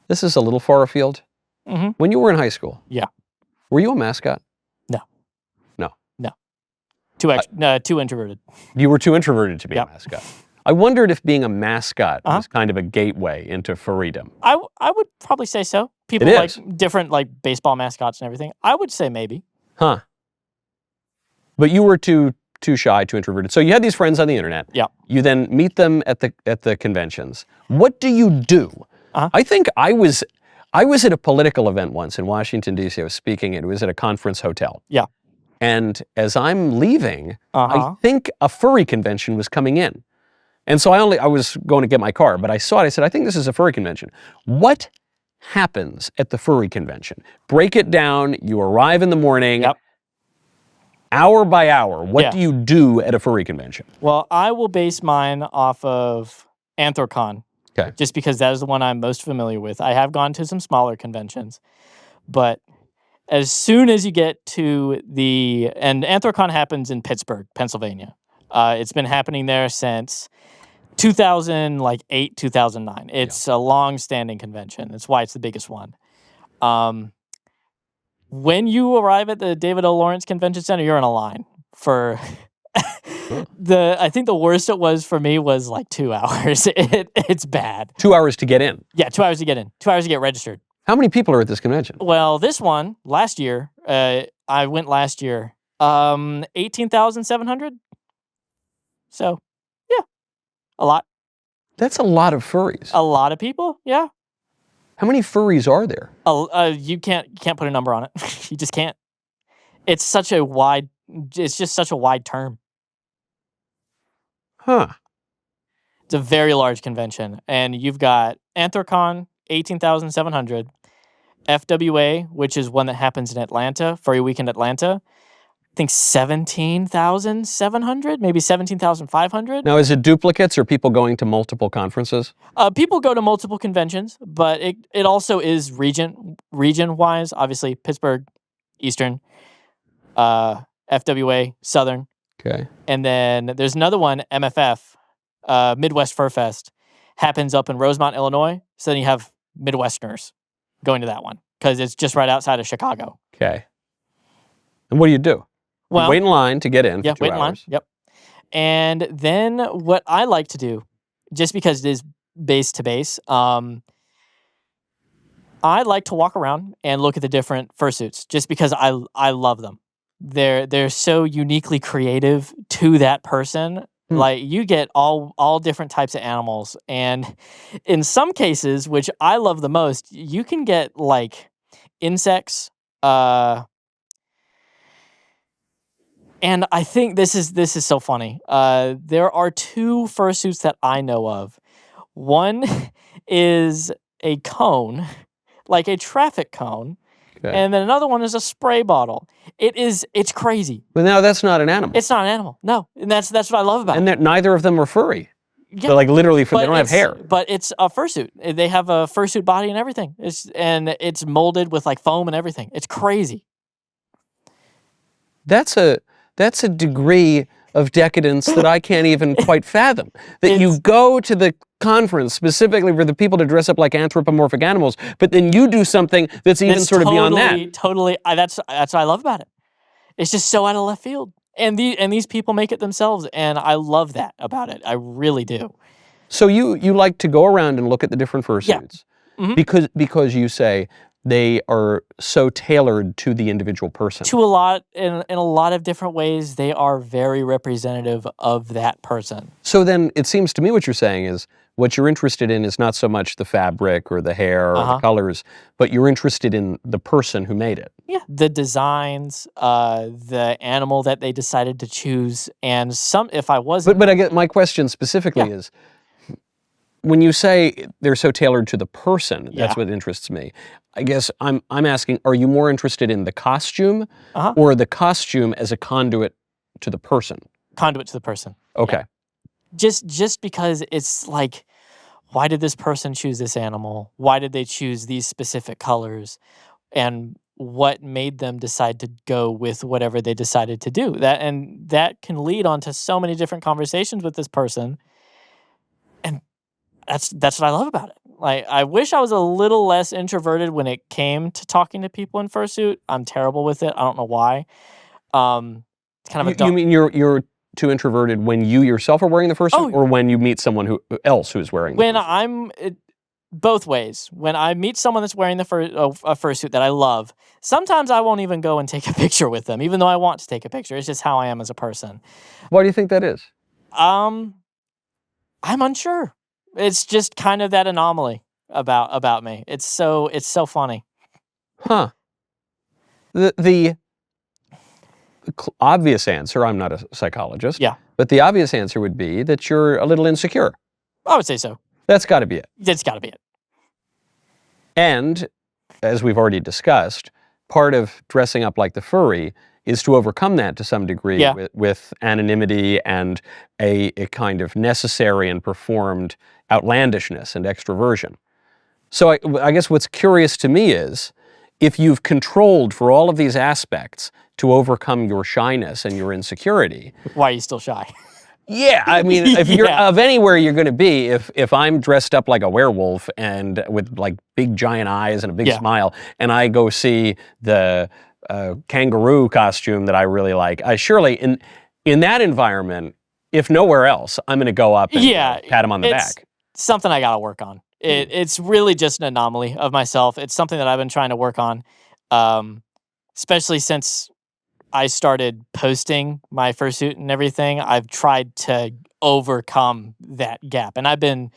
This is a little far afield. Mm-hmm. When you were in high school, Yeah. were you a mascot? No. No. No. Too introverted. You were too introverted to be Yep. a mascot. I wondered if being a mascot Uh-huh. was kind of a gateway into furrydom. I would probably say so. People It like is. different like baseball mascots and everything. I would say maybe. Huh. But you were too shy, too introverted. So you had these friends on the internet. Yeah. You then meet them at the conventions. What do you do? Uh-huh. I think I was at a political event once in Washington, D.C. I was speaking. It was at a conference hotel. Yeah. And as I'm leaving, Uh-huh. I think a furry convention was coming in. And so I was going to get my car, but I saw it. I said, I think this is a furry convention. What happens at the furry convention? Break it down. You arrive in the morning. Yep. Hour by hour, what Yeah. do you do at a furry convention? Well, I will base mine off of Anthrocon. Okay. Just because that is the one I'm most familiar with. I have gone to some smaller conventions, but as soon as you get to and Anthrocon happens in Pittsburgh, Pennsylvania. It's been happening there since 2008, 2009. It's a long-standing convention. That's why it's the biggest one. When you arrive at the David O. Lawrence Convention Center, you're in a line for I think the worst it was for me was like 2 hours. It's bad. 2 hours to get in. Yeah, 2 hours to get in. 2 hours to get registered. How many people are at this convention? Well, this one last year, I went last year. 18,700. So, yeah, a lot. That's a lot of furries. A lot of people. Yeah. How many furries are there? You can't put a number on it. You just can't. It's just such a wide term. Huh. It's a very large convention, and you've got Anthrocon, 18,700, FWA, which is one that happens in Atlanta, Furry Weekend Atlanta. I think 17,700, maybe 17,500. Now, is it duplicates or people going to multiple conferences? People go to multiple conventions, but it also is region-wise. Obviously, Pittsburgh, Eastern, FWA, Southern. Okay. And then there's another one, MFF, Midwest Fur Fest, happens up in Rosemont, Illinois. So then you have Midwesterners going to that one because it's just right outside of Chicago. Okay. And what do you do? Well, you wait in line to get in yeah, for 2 wait in line. hours. Yep. And then what I like to do, just because it is base to base, I like to walk around and look at the different fursuits just because I love them. They're so uniquely creative to that person. Like you get all different types of animals, and in some cases, which I love the most, you can get like insects. And I think this is so funny. There are 2 fursuits that I know of. One is a cone, like a traffic cone, Okay. and then another one is a spray bottle. It's crazy. But now that's not an animal. It's not an animal, no, and that's what I love about it. And neither of them are furry. Yeah, They're like literally, they don't have it's- hair. But it's a fursuit. They have a fursuit body and everything. It's molded with like foam and everything. It's crazy. That's a degree of decadence that I can't even quite fathom. That you go to the conference specifically for the people to dress up like anthropomorphic animals, but then you do something that's even sort of beyond that. Totally, that's what I love about it. It's just so out of left field, and these people make it themselves, and I love that about it. I really do. So you like to go around and look at the different fursuits because you say they are so tailored to the individual person. To a lot, in a lot of different ways, they are very representative of that person. So then it seems to me what you're saying is what you're interested in is not so much the fabric or the hair or the colors, but you're interested in the person who made it. Yeah, the designs, the animal that they decided to choose, and if I wasn't... But I get my question specifically is, when you say they're so tailored to the person, that's what interests me. I guess I'm asking, are you more interested in the costume or the costume as a conduit to the person? Conduit to the person. Okay. Yeah. Just because it's like, why did this person choose this animal? Why did they choose these specific colors? And what made them decide to go with whatever they decided to do? That can lead on to so many different conversations with this person. And that's what I love about it. Like, I wish I was a little less introverted when it came to talking to people in fursuit. I'm terrible with it. I don't know why. It's kind of a You mean you're too introverted when you yourself are wearing the fursuit, or when you meet someone else who's wearing the fursuit? Both ways. When I meet someone that's wearing a fursuit that I love, sometimes I won't even go and take a picture with them, even though I want to take a picture. It's just how I am as a person. Why do you think that is? I'm unsure. It's just kind of that anomaly about me. It's so funny. Huh. The obvious answer, I'm not a psychologist, Yeah. but the obvious answer would be that you're a little insecure. I would say so. That's got to be it. That's got to be it. And, as we've already discussed, part of dressing up like the furry is to overcome that to some degree with anonymity and a kind of necessary and performed outlandishness and extroversion. So I guess what's curious to me is, if you've controlled for all of these aspects to overcome your shyness and your insecurity. Why are you still shy? Yeah, I mean, if you're of anywhere you're going to be, if I'm dressed up like a werewolf and with like big giant eyes and a big smile, and I go see the kangaroo costume that I really like, I surely in that environment, if nowhere else, I'm going to go up and pat him on the back. Something I got to work on. It's really just an anomaly of myself. It's something that I've been trying to work on, especially since I started posting my fursuit and everything. I've tried to overcome that gap, and I've been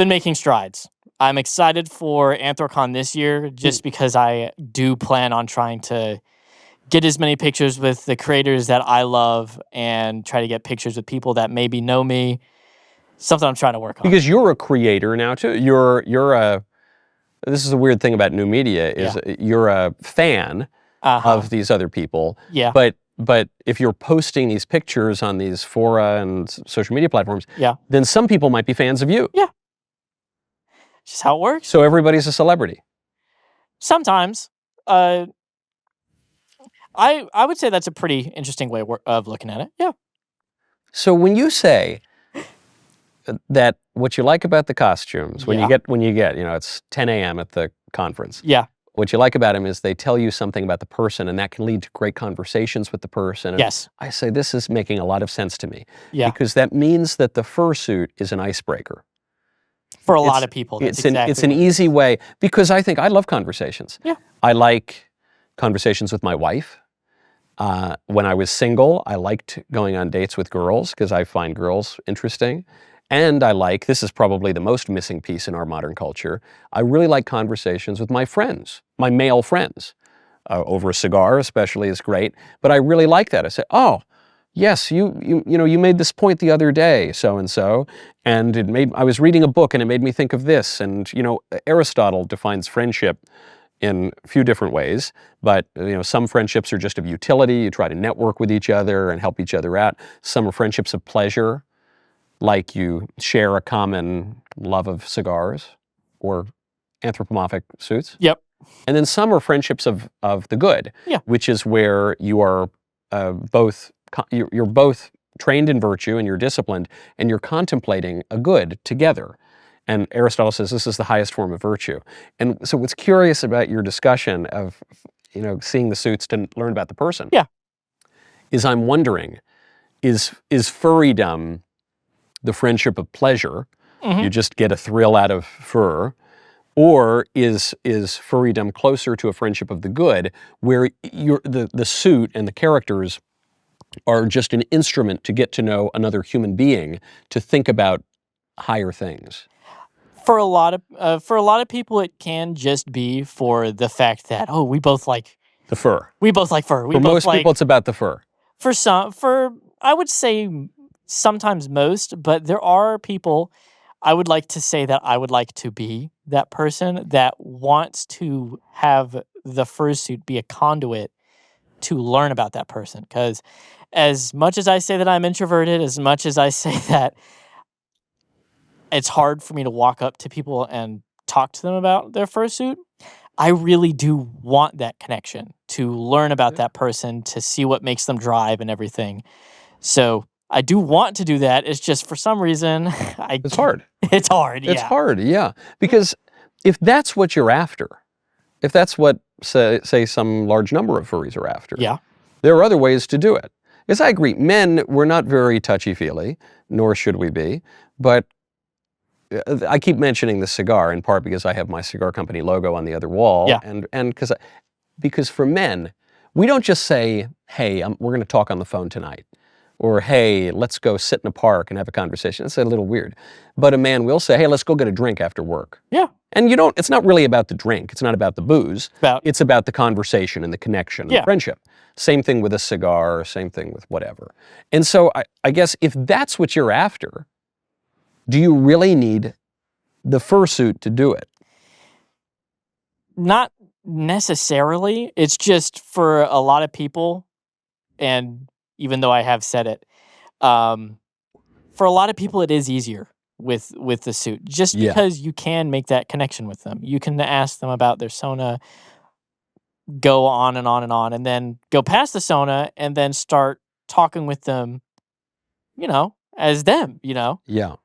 making strides. I'm excited for Anthrocon this year just because I do plan on trying to get as many pictures with the creators that I love and try to get pictures with people that maybe know me. Something I'm trying to work on. Because you're a creator now too. This is the weird thing about new media is you're a fan of these other people. Yeah. But if you're posting these pictures on these fora and social media platforms, then some people might be fans of you. Yeah. Just how it works. So everybody's a celebrity. Sometimes. I would say that's a pretty interesting way of looking at it. Yeah. So when you say that what you like about the costumes, when you get, it's 10 a.m. at the conference. Yeah. What you like about them is they tell you something about the person, and that can lead to great conversations with the person. And yes. I say this is making a lot of sense to me. Yeah. Because that means that the fursuit is an icebreaker. For a lot of people. It's an easy way, because I think I love conversations. Yeah. I like conversations with my wife. When I was single, I liked going on dates with girls because I find girls interesting. And this is probably the most missing piece in our modern culture, I really like conversations with my friends, my male friends. Over a cigar especially is great, but I really like that. I say, oh, yes, you made this point the other day, so-and-so, and I was reading a book and it made me think of this. And, Aristotle defines friendship in a few different ways, but some friendships are just of utility. You try to network with each other and help each other out. Some are friendships of pleasure, like you share a common love of cigars or anthropomorphic suits. Yep. And then some are friendships of the good, which is where you are you're both trained in virtue and you're disciplined, and you're contemplating a good together. And Aristotle says this is the highest form of virtue. And so what's curious about your discussion of, seeing the suits to learn about the person, is I'm wondering, is furrydom the friendship of pleasure? Mm-hmm. You just get a thrill out of fur. Or is furrydom closer to a friendship of the good, where the suit and the characters are just an instrument to get to know another human being, to think about higher things? For a lot of people, it can just be for the fact that we both like the fur. We both like fur. For most people, it's about the fur. For I would say sometimes most, but there are people. I would like to say that I would like to be that person that wants to have the fursuit be a conduit to learn about that person. Because as much as I say that I'm introverted, as much as I say that it's hard for me to walk up to people and talk to them about their fursuit, I really do want that connection, to learn about that person, to see what makes them drive and everything. So I do want to do that. It's just for some reason It's hard. It's hard. Yeah. It's hard, yeah. Because if that's what you're after, if that's what, say some large number of furries are after, Yeah. there are other ways to do it. Because I agree, men, we're not very touchy-feely, nor should we be, but I keep mentioning the cigar in part because I have my cigar company logo on the other wall, Yeah. and because for men, we don't just say, hey, we're going to talk on the phone tonight, or hey, let's go sit in a park and have a conversation. It's a little weird. But a man will say, hey, let's go get a drink after work. Yeah. And it's not really about the drink. It's not about the booze. It's about the conversation and the connection and the friendship. Same thing with a cigar, same thing with whatever. And so I guess if that's what you're after, do you really need the fursuit to do it? Not necessarily. It's just for a lot of people, and even though I have said it, for a lot of people it is easier with the suit, just because you can make that connection with them. You can ask them about their sona, go on and on and on, and then go past the sona and then start talking with them, as them, Yeah.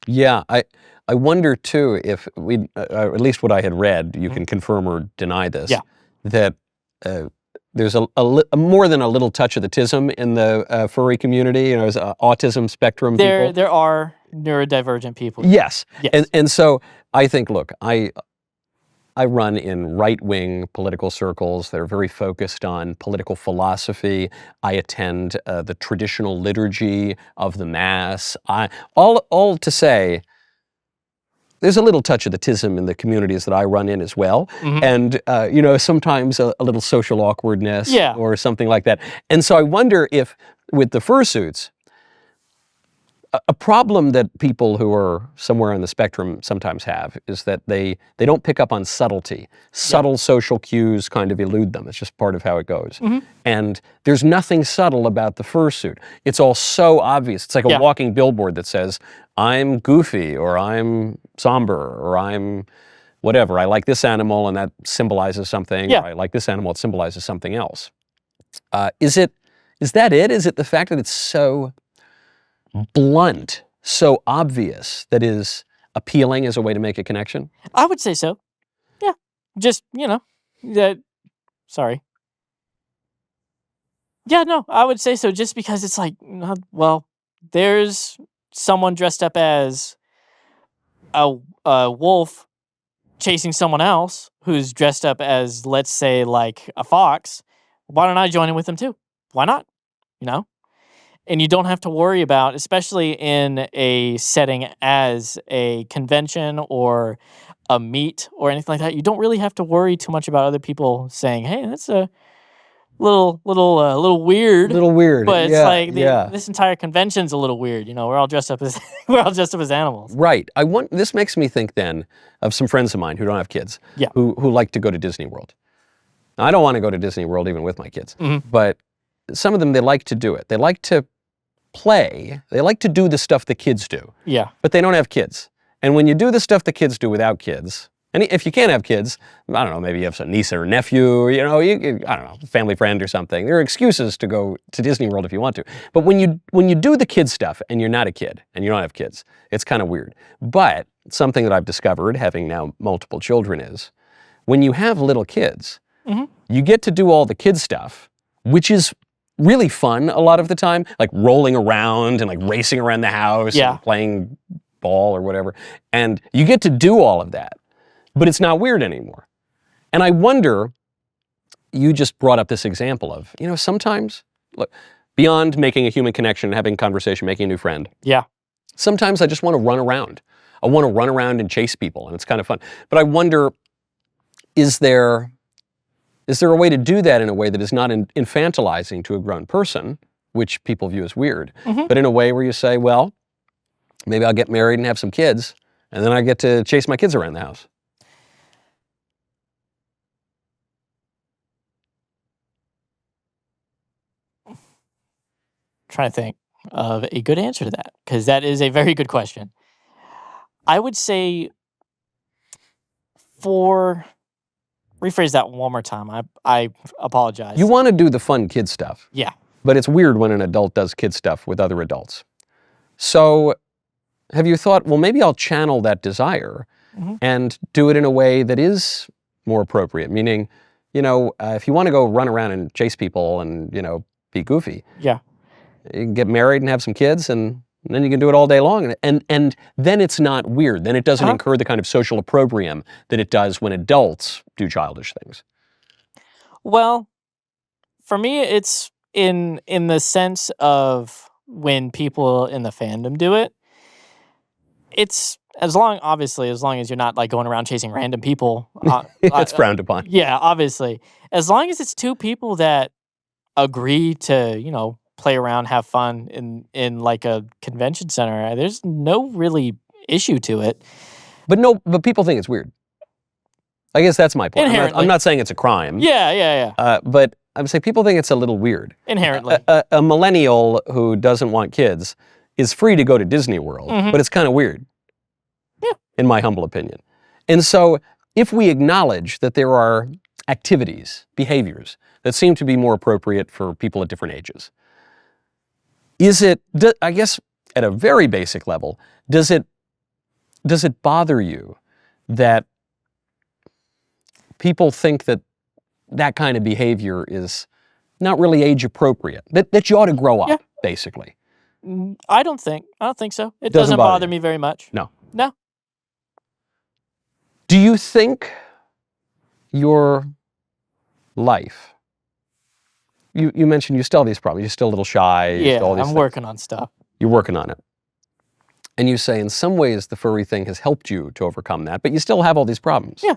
Yeah, I wonder too if at least what I had read, you can confirm or deny this, that there's a more than a little touch of the tism in the furry community, as autism spectrum people. There are neurodivergent people. Yes. And so I think, look, I run in right-wing political circles that are very focused on political philosophy. I attend the traditional liturgy of the Mass. All to say, there's a little touch of the tism in the communities that I run in as well. And, sometimes a little social awkwardness or something like that. And so I wonder if, with the fursuits, a problem that people who are somewhere on the spectrum sometimes have is that they don't pick up on subtlety. Subtle social cues kind of elude them. It's just part of how it goes. And there's nothing subtle about the fursuit. It's all so obvious. It's like a walking billboard that says, I'm goofy, or I'm somber, or I'm whatever. I like this animal and that symbolizes something. Or I like this animal, it symbolizes something else. Is that it? Is it the fact that it's so blunt, so obvious, that is appealing as a way to make a connection? I would say so. Yeah. Just, sorry. Yeah, no, I would say so, just because it's like, well, there's someone dressed up as a wolf chasing someone else who's dressed up as, let's say, like a fox. Why don't I join in with them too? Why not? And you don't have to worry about, especially in a setting as a convention or a meet or anything like that, you don't really have to worry too much about other people saying, hey, that's a little weird. Little weird. But it's like this entire convention's a little weird. We're all dressed up as animals. Right. This makes me think then of some friends of mine who don't have kids, who like to go to Disney World. Now, I don't want to go to Disney World even with my kids, but some of them, they like to do it. They like to play. They like to do the stuff the kids do. Yeah. But they don't have kids. And when you do the stuff the kids do without kids, and if you can't have kids, I don't know, maybe you have some niece or nephew, I don't know, family friend or something. There are excuses to go to Disney World if you want to. But when you do the kid stuff and you're not a kid and you don't have kids, it's kind of weird. But something that I've discovered, having now multiple children, is when you have little kids, you get to do all the kid stuff, which is really fun a lot of the time, like rolling around and like racing around the house and playing ball or whatever. And you get to do all of that, but it's not weird anymore. And I wonder, you just brought up this example of, sometimes, look, beyond making a human connection, having a conversation, making a new friend. Yeah. Sometimes I just want to run around. I want to run around and chase people, and it's kind of fun. But I wonder, is there a way to do that in a way that is not infantilizing to a grown person, which people view as weird, but in a way where you say, well, maybe I'll get married and have some kids, and then I get to chase my kids around the house? Trying to think of a good answer to that, because that is a very good question. I would say rephrase that one more time. I apologize. You want to do the fun kid stuff. Yeah. but it's weird when an adult does kid stuff with other adults. So have you thought, well, maybe I'll channel that desire and do it in a way that is more appropriate? Meaning, if you want to go run around and chase people and, be goofy, Yeah. you can get married and have some kids, and then you can do it all day long. And then it's not weird. Then it doesn't incur the kind of social opprobrium that it does when adults do childish things. Well, for me, it's in the sense of when people in the fandom do it. It's as long as you're not like going around chasing random people. It's frowned upon. Yeah, obviously. As long as it's two people that agree to, play around, have fun in like a convention center, there's no really issue to it. But people think it's weird. I guess that's my point. Inherently. I'm not saying it's a crime. Yeah. But I'm saying people think it's a little weird. Inherently. A millennial who doesn't want kids is free to go to Disney World, but it's kind of weird. Yeah. In my humble opinion. And so if we acknowledge that there are activities, behaviors that seem to be more appropriate for people at different ages, I guess at a very basic level, does it bother you that people think that kind of behavior is not really age appropriate, that you ought to grow up, basically? I don't think so. It Doesn't doesn't bother bother you? me very much. No. No. Do you think your life, you mentioned you still have these problems, you're still a little shy, you Yeah, still all these I'm things. working on stuff. You're working on it. And you say in some ways the furry thing has helped you to overcome that, but you still have all these problems. Yeah.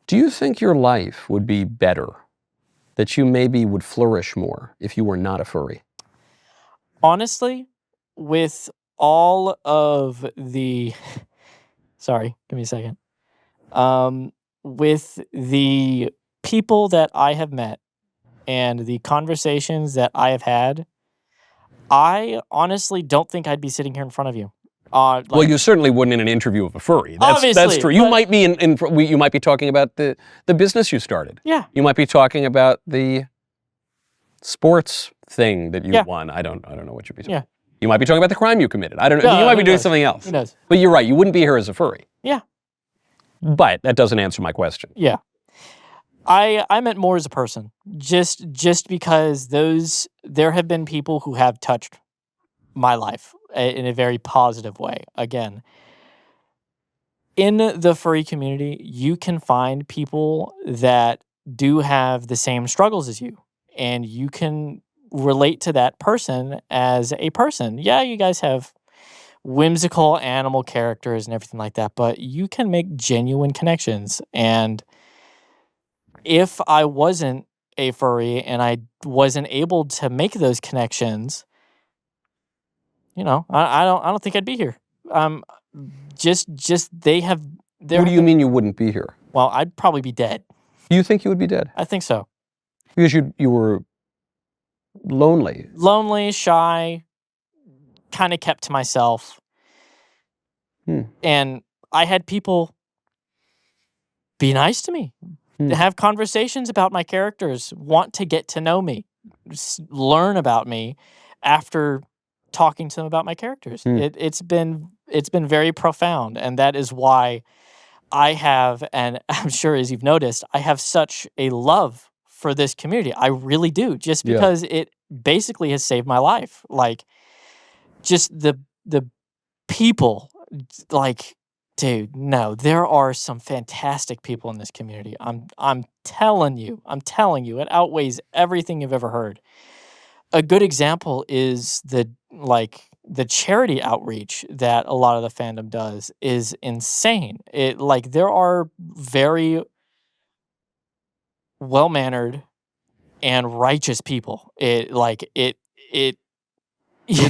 Do you think your life would be better, that you maybe would flourish more if you were not a furry? Honestly, with all of the sorry, give me a second. With the people that I have met and the conversations that I have had, I honestly don't think I'd be sitting here in front of you. Well, you certainly wouldn't in an interview of a furry. That's Obviously, true. You but- might be you might be talking about the business you started. Yeah. You might be talking about the sports thing that you won. I don't know what you'd be talking. Yeah. You might be talking about the crime you committed. I don't know. You might be who doing knows? something else. Who knows? But you're right. You wouldn't be here as a furry. Yeah. But that doesn't answer my question. Yeah. I meant more as a person. Just because there have been people who have touched my life in a very positive way. Again, in the furry community, you can find people that do have the same struggles as you, and you can relate to that person as a person. Yeah, you guys have whimsical animal characters and everything like that, but you can make genuine connections. And if I wasn't a furry and I wasn't able to make those connections, I don't think I'd be here. Just they have. What do you mean you wouldn't be here? Well, I'd probably be dead. You think you would be dead? I think so. Because you were lonely. Lonely, shy, kind of kept to myself. And I had people be nice to me, have conversations about my characters, want to get to know me, learn about me after talking to them about my characters. It's been very profound, and that is why I have, and I'm sure as you've noticed, I have such a love for this community. I really do, just because it basically has saved my life. Like, just the people, like, dude, no, there are some fantastic people in this community. I'm telling you, it outweighs everything you've ever heard. A good example is the charity outreach that a lot of the fandom does is insane. There are very well-mannered and righteous people.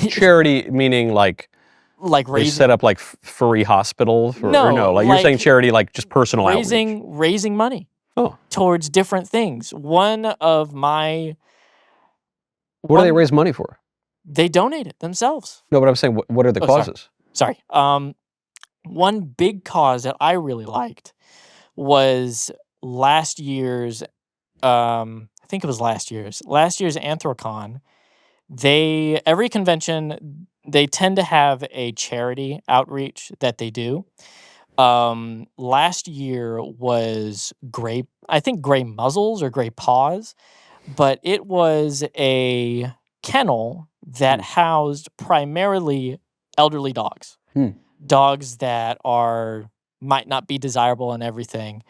Charity meaning like they raising, set up like furry hospitals? No, you're saying charity like just personal outreach. raising money towards different things. One of my... What do they raise money for? They donate it themselves. No, but I'm saying, what are the causes? Sorry. One big cause that I really liked was last year's I think it was last year's Anthrocon. Every convention, they tend to have a charity outreach that they do. Last year was I think gray muzzles or gray paws, but it was a kennel that housed primarily elderly dogs. Dogs that might not be desirable and everything.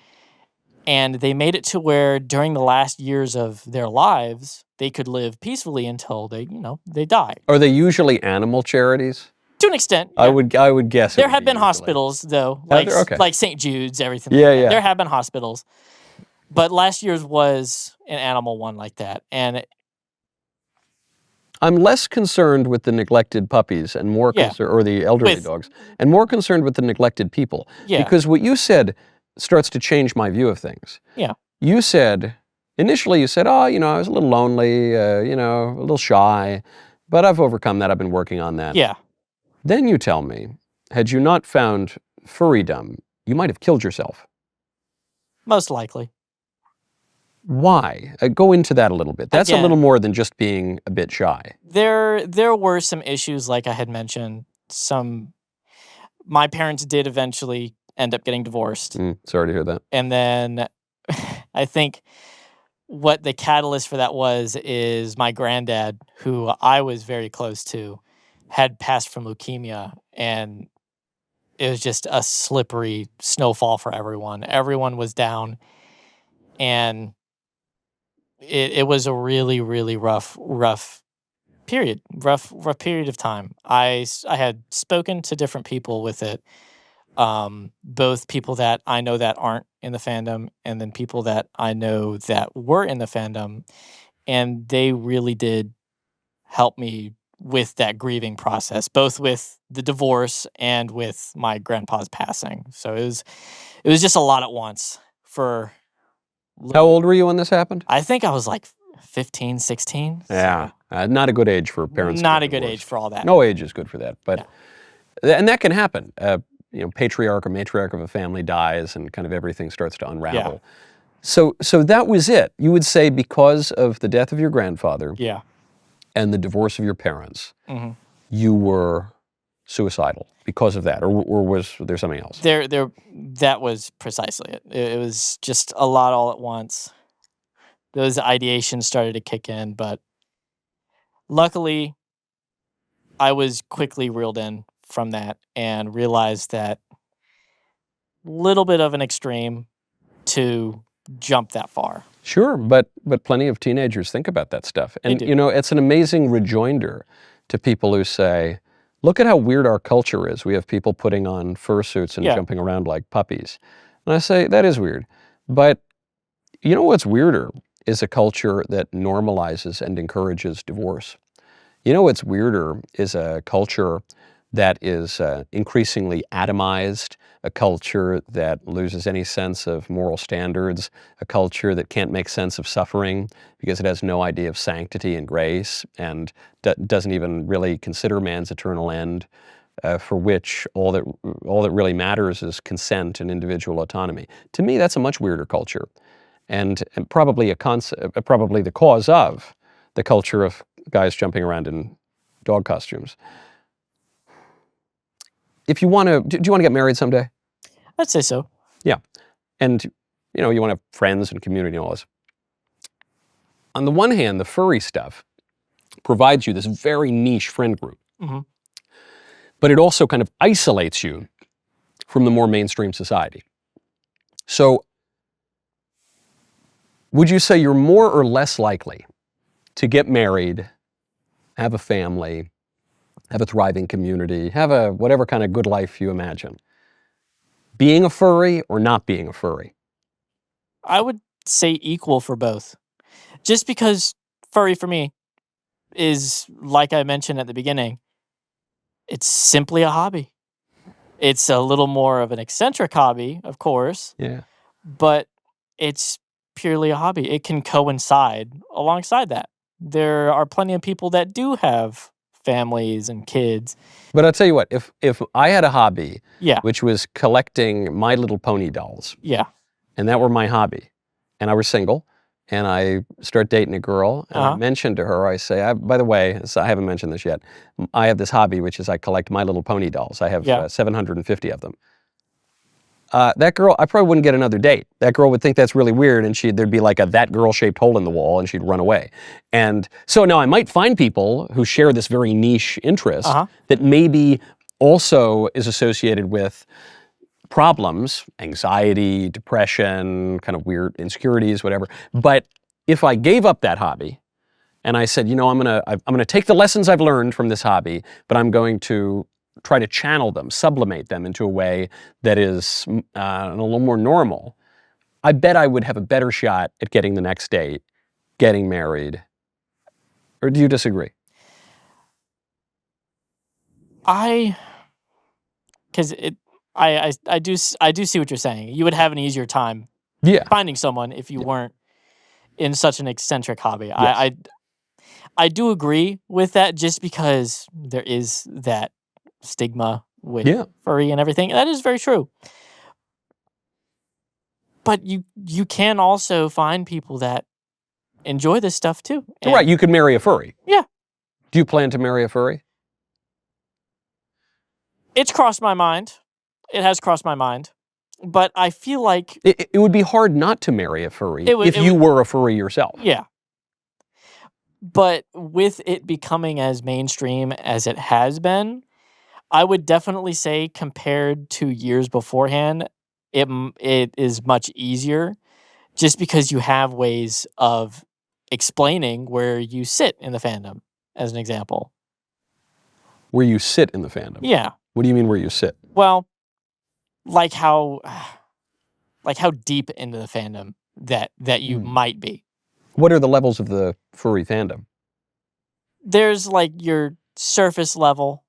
And they made it to where during the last years of their lives, they could live peacefully until they die. Are they usually animal charities? To an extent, I yeah. would guess. There have been hospitals though, like St. Jude's, everything. Yeah, like that. yeah. There have been hospitals, but last year's was an animal one like that, and I'm less concerned with the neglected puppies and more concerned, or the elderly dogs, and more concerned with the neglected people. Yeah. Because what you said starts to change my view of things. Yeah. Initially you said, oh, I was a little lonely, a little shy, but I've overcome that. I've been working on that. Yeah. Then you tell me, had you not found furrydom, you might have killed yourself. Most likely. Why? Go into that a little bit. That's a little more than just being a bit shy. There were some issues, like I had mentioned. My parents did eventually end up getting divorced. Sorry to hear that. And then I think what the catalyst for that is my granddad, who I was very close to, had passed from leukemia, and it was just a slippery snowfall for everyone. Everyone was down, and it was a really, really rough period of time. I had spoken to different people with it, both people that I know that aren't in the fandom, and then people that I know that were in the fandom, and they really did help me with that grieving process, both with the divorce and with my grandpa's passing. So it was just a lot at once. How old were you when this happened? I think I was like 15, 16. Yeah, not a good age for parents. Not a good age for all that. No age is good for that, but and that can happen. Patriarch or matriarch of a family dies, and kind of everything starts to unravel. Yeah. So that was it. You would say because of the death of your grandfather. Yeah. And the divorce of your parents, you were suicidal because of that, or was there something else? That was precisely it. It was just a lot all at once. Those ideations started to kick in, but luckily, I was quickly reeled in from that and realized that little bit of an extreme to jump that far. Sure, but plenty of teenagers think about that stuff. And, it's an amazing rejoinder to people who say, look at how weird our culture is. We have people putting on fursuits and jumping around like puppies. And I say, that is weird. But you know what's weirder is a culture that normalizes and encourages divorce. You know what's weirder is a culture that is increasingly atomized, a culture that loses any sense of moral standards, a culture that can't make sense of suffering because it has no idea of sanctity and grace, and doesn't even really consider man's eternal end, for which all that really matters is consent and individual autonomy. To me, that's a much weirder culture, and probably probably the cause of the culture of guys jumping around in dog costumes. If you want to, do you want to get married someday? I'd say so. Yeah. And, you want to have friends and community and all this. On the one hand, the furry stuff provides you this very niche friend group. But it also kind of isolates you from the more mainstream society. So, would you say you're more or less likely to get married, have a family, have a thriving community, have a whatever kind of good life you imagine, being a furry or not being a furry? I would say equal for both. Just because furry for me is, like I mentioned at the beginning, it's simply a hobby. It's a little more of an eccentric hobby, of course. Yeah. But it's purely a hobby. It can coincide alongside that. There are plenty of people that do have families and kids. But I'll tell you what, if I had a hobby, Yeah. which was collecting My Little Pony dolls, Yeah. and that were my hobby, and I was single, and I start dating a girl, and I mention to her, I say, by the way, I haven't mentioned this yet, I have this hobby, which is I collect My Little Pony dolls. I have 750 of them. That girl, I probably wouldn't get another date. That girl would think that's really weird, and there'd be like a that girl-shaped hole in the wall, and she'd run away. And so now I might find people who share this very niche interest that maybe also is associated with problems, anxiety, depression, kind of weird insecurities, whatever. But if I gave up that hobby and I said, you know, I'm gonna take the lessons I've learned from this hobby, but I'm going to try to channel them, sublimate them into a way that is a little more normal, I bet I would have a better shot at getting the next date, getting married. Or do you disagree? Because I do see what you're saying. You would have an easier time finding someone if you weren't in such an eccentric hobby. Yes. I do agree with that, just because there is that stigma with furry and everything. That is very true. But you can also find people that enjoy this stuff too. Right, you could marry a furry. Yeah. Do you plan to marry a furry? It's crossed my mind. It has crossed my mind. But I feel like it would be hard not to marry a furry if you were a furry yourself. Yeah. But with it becoming as mainstream as it has been, I would definitely say, compared to years beforehand, it is much easier, just because you have ways of explaining where you sit in the fandom, as an example. Where you sit in the fandom? Yeah. What do you mean where you sit? Well, like how deep into the fandom that you might be. What are the levels of the furry fandom? There's like your surface level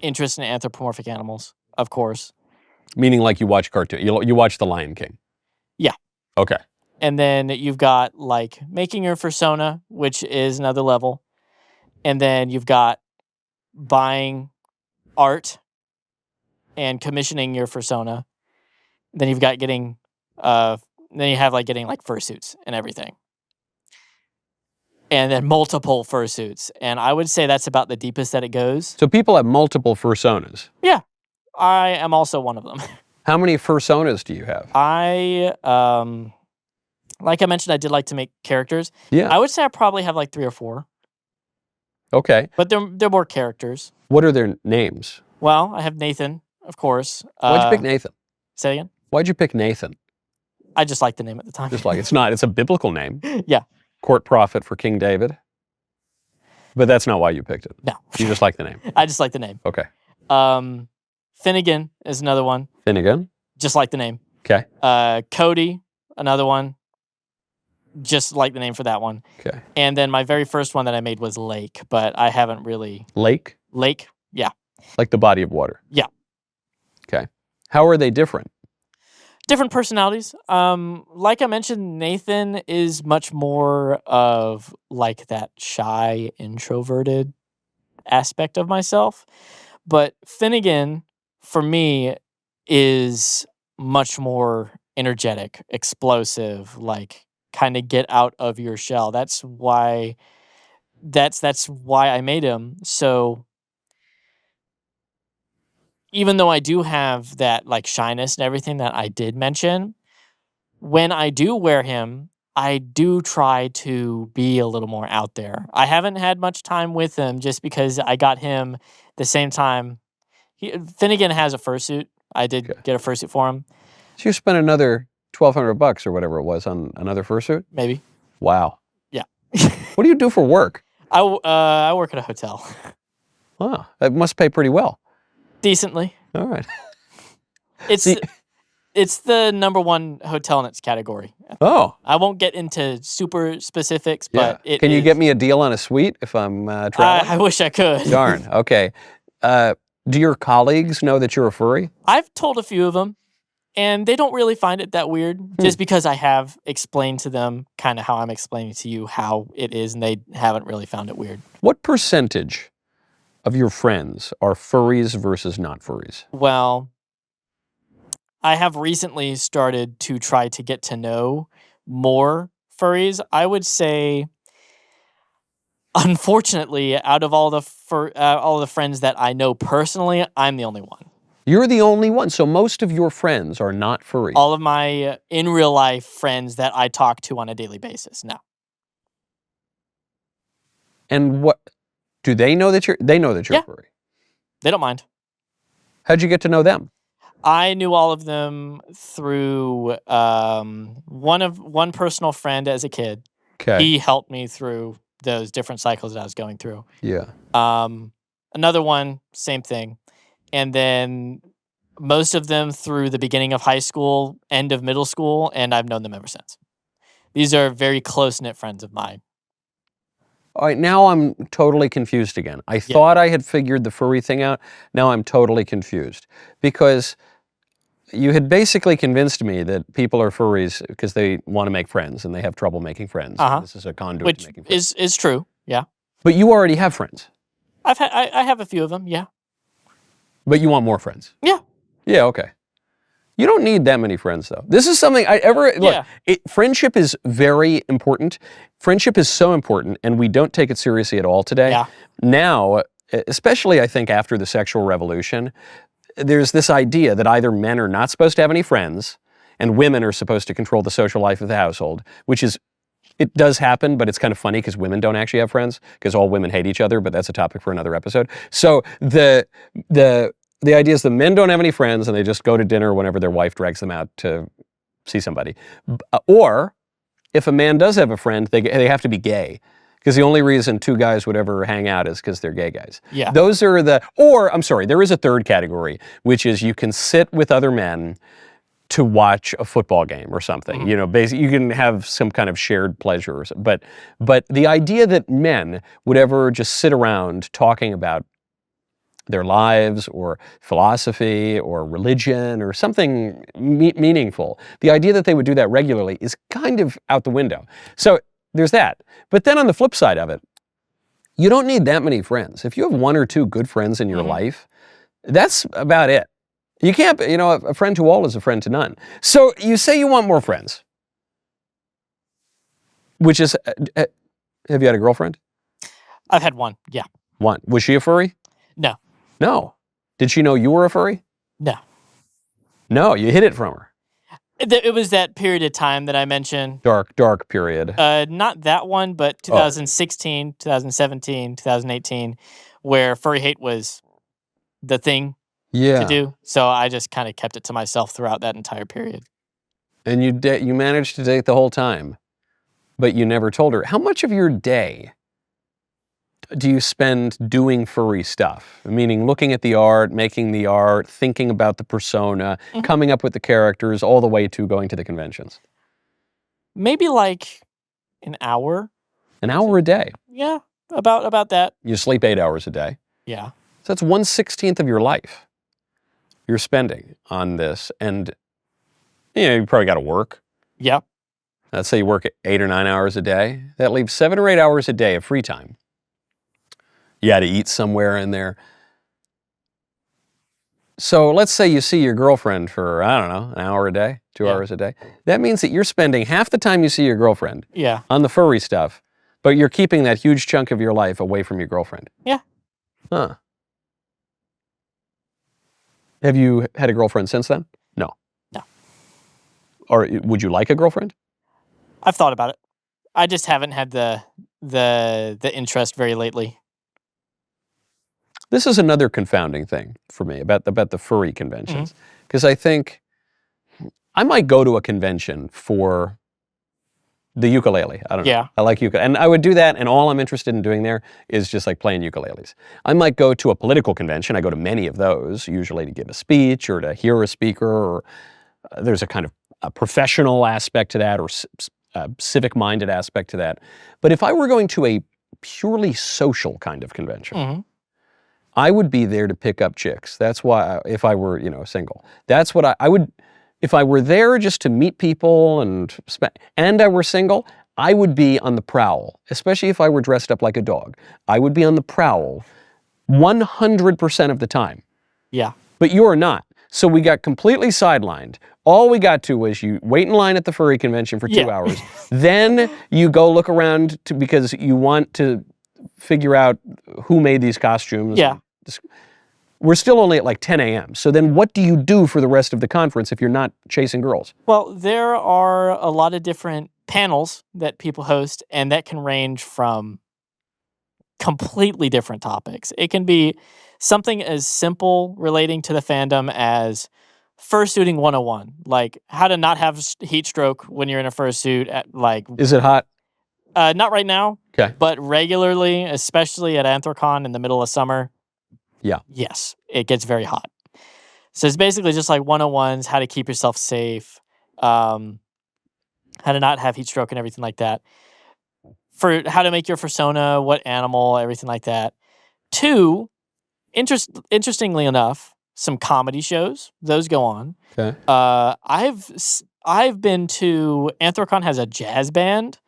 interest in anthropomorphic animals, of course. Meaning like you watch cartoon, you watch The Lion King? Yeah. Okay. And then you've got like making your fursona, which is another level. And then you've got buying art and commissioning your fursona. Then you've got getting then you have like getting like fursuits and everything. And then multiple fursuits. And I would say that's about the deepest that it goes. So people have multiple fursonas? Yeah. I am also one of them. How many fursonas do you have? Like I mentioned, I did like to make characters. Yeah. I would say I probably have like 3 or 4. Okay. But they're more characters. What are their names? Well, I have Nathan, of course. Why'd you pick Nathan? Say again? Why'd you pick Nathan? I just liked the name at the time. Just like, it's a biblical name. Yeah. Court prophet for King David. But that's not why you picked it. No. You just like the name. I just like the name. Okay. Finnegan is another one. Finnegan? Just like the name. Okay. Cody, another one. Just like the name for that one. Okay. And then my very first one that I made was Lake, but I haven't really... Lake? Lake, yeah. Like the body of water? Yeah. Okay. How are they different? Different personalities. Like I mentioned, Nathan is much more of like that shy, introverted aspect of myself. But Finnegan, for me, is much more energetic, explosive, like kind of get out of your shell. That's why I made him. So even though I do have that like shyness and everything that I did mention, when I do wear him, I do try to be a little more out there. I haven't had much time with him just because I got him the same time. Finnegan has a fursuit. I did get a fursuit for him. So you spent another $1,200 or whatever it was on another fursuit? Maybe. Wow. Yeah. What do you do for work? I work at a hotel. Wow. That must pay pretty well. Decently. All right. It's the #1 hotel in its category. Oh. I won't get into super specifics, but Can you get me a deal on a suite if I'm traveling? I wish I could. Darn. Okay. Do your colleagues know that you're a furry? I've told a few of them, and they don't really find it that weird, just because I have explained to them kind of how I'm explaining to you how it is, and they haven't really found it weird. What percentage of your friends are furries versus not furries? Well, I have recently started to try to get to know more furries, I would say, unfortunately, out of all the friends that I know personally, I'm the only one. You're the only one. So most of your friends are not furries. All of my in real life friends that I talk to on a daily basis, no. And what do they know that they know that you're Yeah. furry? They don't mind. How'd you get to know them? I knew all of them through one personal friend as a kid. Okay. He helped me through those different cycles that I was going through. Yeah. Another one, same thing. And then most of them through the beginning of high school, end of middle school, and I've known them ever since. These are very close-knit friends of mine. All right, now I'm totally confused again. I thought I had figured the furry thing out. Now I'm totally confused because you had basically convinced me that people are furries because they want to make friends and they have trouble making friends. This is a conduit to Which making friends. is true, yeah. But you already have friends. I have a few of them, yeah. But you want more friends. Yeah. Yeah, okay. You don't need that many friends, though. This is something look, friendship is very important. Friendship is so important, and we don't take it seriously at all today. Yeah. Now, especially I think after the sexual revolution, there's this idea that either men are not supposed to have any friends, and women are supposed to control the social life of the household, which is, it does happen, but it's kind of funny because women don't actually have friends, because all women hate each other, but that's a topic for another episode. So the idea is the men don't have any friends and they just go to dinner whenever their wife drags them out to see somebody. Or if a man does have a friend, they have to be gay. Because the only reason two guys would ever hang out is because they're gay guys. Yeah. Those are I'm sorry, there is a third category, which is you can sit with other men to watch a football game or something. Mm-hmm. You know, basically you can have some kind of shared pleasure. But the idea that men would ever just sit around talking about their lives or philosophy or religion or something meaningful, the idea that they would do that regularly is kind of out the window. So there's that. But then on the flip side of it, you don't need that many friends. If you have one or two good friends in your life, that's about it. You can't, a friend to all is a friend to none. So you say you want more friends, which is, have you had a girlfriend? I've had one, yeah. One. Was she a furry? No. No. Did she know you were a furry? No. No, you hid it from her. It was that period of time that I mentioned. Dark period. Not that one, but 2016, 2017, 2018, where furry hate was the thing to do. So I just kind of kept it to myself throughout that entire period. And you managed to date the whole time, but you never told her. How much of your day do you spend doing furry stuff? Meaning looking at the art, making the art, thinking about the persona, coming up with the characters, all the way to going to the conventions? Maybe like an hour. An hour a day? Yeah, about that. You sleep 8 hours a day. Yeah. So that's 1/16 of your life you're spending on this. And you probably got to work. Yeah. Let's say you work 8 or 9 hours a day. That leaves 7 or 8 hours a day of free time. You had to eat somewhere in there. So let's say you see your girlfriend for, I don't know, an hour a day, 2 hours a day. That means that you're spending half the time you see your girlfriend on the furry stuff, but you're keeping that huge chunk of your life away from your girlfriend. Yeah. Huh. Have you had a girlfriend since then? No. No. Or would you like a girlfriend? I've thought about it. I just haven't had the interest very lately. This is another confounding thing for me about the furry conventions. Because I think I might go to a convention for the ukulele. I don't know. Yeah. I like ukulele. And I would do that, and all I'm interested in doing there is just like playing ukuleles. I might go to a political convention. I go to many of those, usually to give a speech or to hear a speaker, or there's a kind of a professional aspect to that, or civic-minded aspect to that. But if I were going to a purely social kind of convention, I would be there to pick up chicks. That's why, if I were, single. That's what I would, if I were there just to meet people and I were single, I would be on the prowl, especially if I were dressed up like a dog. I would be on the prowl 100% of the time. Yeah. But you're not. So we got completely sidelined. All we got to was you wait in line at the furry convention for 2 Yeah. hours. Then you go look around because you want to figure out who made these costumes. Yeah. We're still only at like 10 a.m. So then what do you do for the rest of the conference if you're not chasing girls? Well, there are a lot of different panels that people host, and that can range from completely different topics. It can be something as simple relating to the fandom as fursuiting 101, like how to not have heat stroke when you're in a fursuit. Is it hot? Not right now, Okay. but regularly, especially at Anthrocon in the middle of summer. Yeah. Yes, it gets very hot. So it's basically just like 101s, how to keep yourself safe, how to not have heat stroke and everything like that. For how to make your fursona, what animal, everything like that. 2, interestingly enough, some comedy shows. Those go on. Okay. I've been to Anthrocon has a jazz band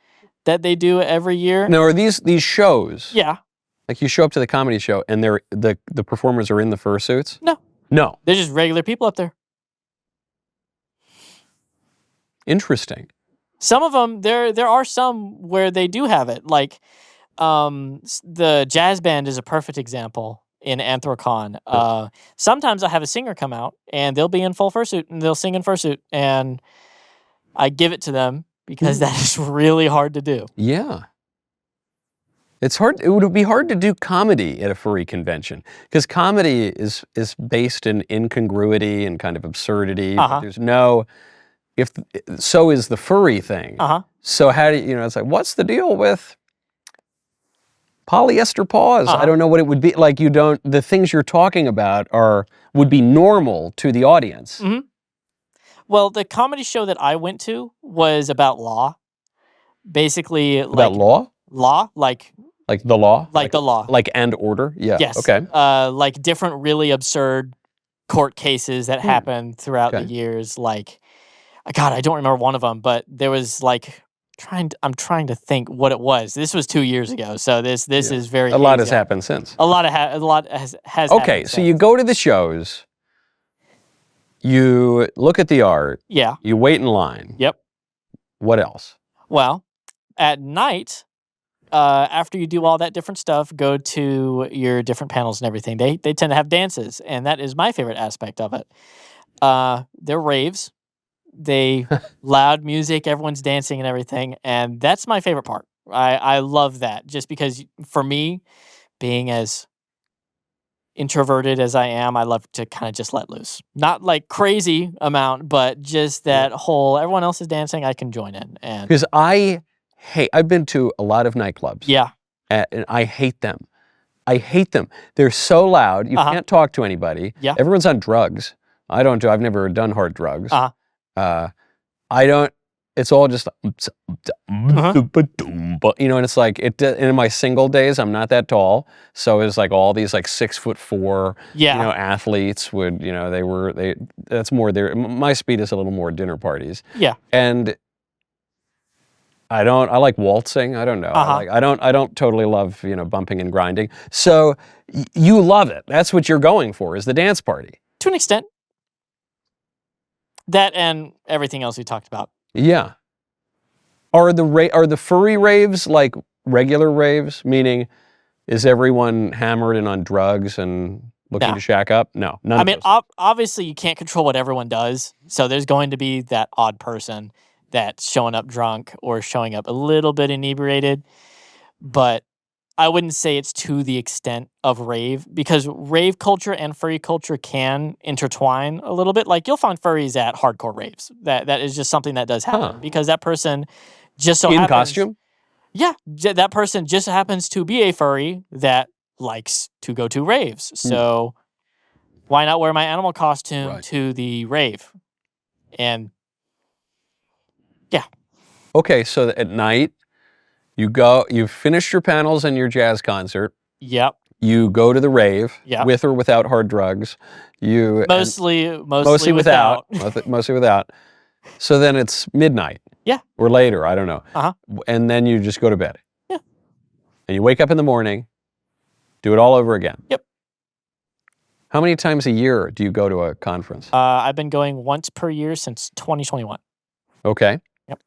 that they do every year. Now, are these shows? Yeah. Like you show up to the comedy show and the performers are in the fursuits? No. No. They're just regular people up there. Interesting. Some of them, there are some where they do have it. Like, the jazz band is a perfect example in Anthrocon. Sometimes I have a singer come out and they'll be in full fursuit and they'll sing in fursuit, and I give it to them because that is really hard to do. Yeah. It's hard. It would be hard to do comedy at a furry convention because comedy is based in incongruity and kind of absurdity. Uh-huh. There's no, so is the furry thing. Uh-huh. So how do you, it's like, what's the deal with polyester paws? I don't know what it would be. Like the things you're talking about would be normal to the audience. Mm-hmm. Well, the comedy show that I went to was about law. Basically, About law? Law, like the law? Like the law. Like and order? Yeah. Yes. Okay. Like different really absurd court cases that happened throughout the years. Like, God, I don't remember one of them, but there was like I'm trying to think what it was. This was 2 years ago, so this is very a lot has hazy. happened since. A lot has Okay, happened so you go to the shows, you look at the art, Yeah. you wait in line. Yep. What else? Well, at night, after you do all that different stuff, go to your different panels and everything. They tend to have dances, and that is my favorite aspect of it. They're raves. They loud music, everyone's dancing and everything, and that's my favorite part. I love that just because for me, being as introverted as I am, I love to kind of just let loose. Not like crazy amount, but just that whole everyone else is dancing, I can join in. And Because I've been to a lot of nightclubs. yeah. And I hate them. I hate them. They're so loud. You can't talk to anybody. Yeah. Everyone's on drugs. I've never done hard drugs. It's all just, and it's like, in my single days, I'm not that tall. So it's like all these like 6'4", Yeah. athletes would, that's more my speed is a little more dinner parties. Yeah. And I like waltzing. I don't know. I don't totally love, bumping and grinding. So you love it. That's what you're going for, is the dance party. To an extent. That and everything else we talked about. Yeah. Are the furry raves like regular raves? Meaning, is everyone hammered and on drugs and looking to shack up? No, none of those. Obviously you can't control what everyone does. So there's going to be that odd person that's showing up drunk or showing up a little bit inebriated. But I wouldn't say it's to the extent of rave, because rave culture and furry culture can intertwine a little bit. Like you'll find furries at hardcore raves. That is just something that does happen because that person just so happens, costume? Yeah, that person just happens to be a furry that likes to go to raves. So why not wear my animal costume to the rave? And yeah. Okay, so at night, you've finished your panels and your jazz concert. Yep. You go to the rave, with or without hard drugs. Mostly without. Mostly without. So then it's midnight. Yeah. Or later, I don't know. And then you just go to bed. Yeah. And you wake up in the morning, do it all over again. Yep. How many times a year do you go to a conference? I've been going once per year since 2021. Okay. Yep.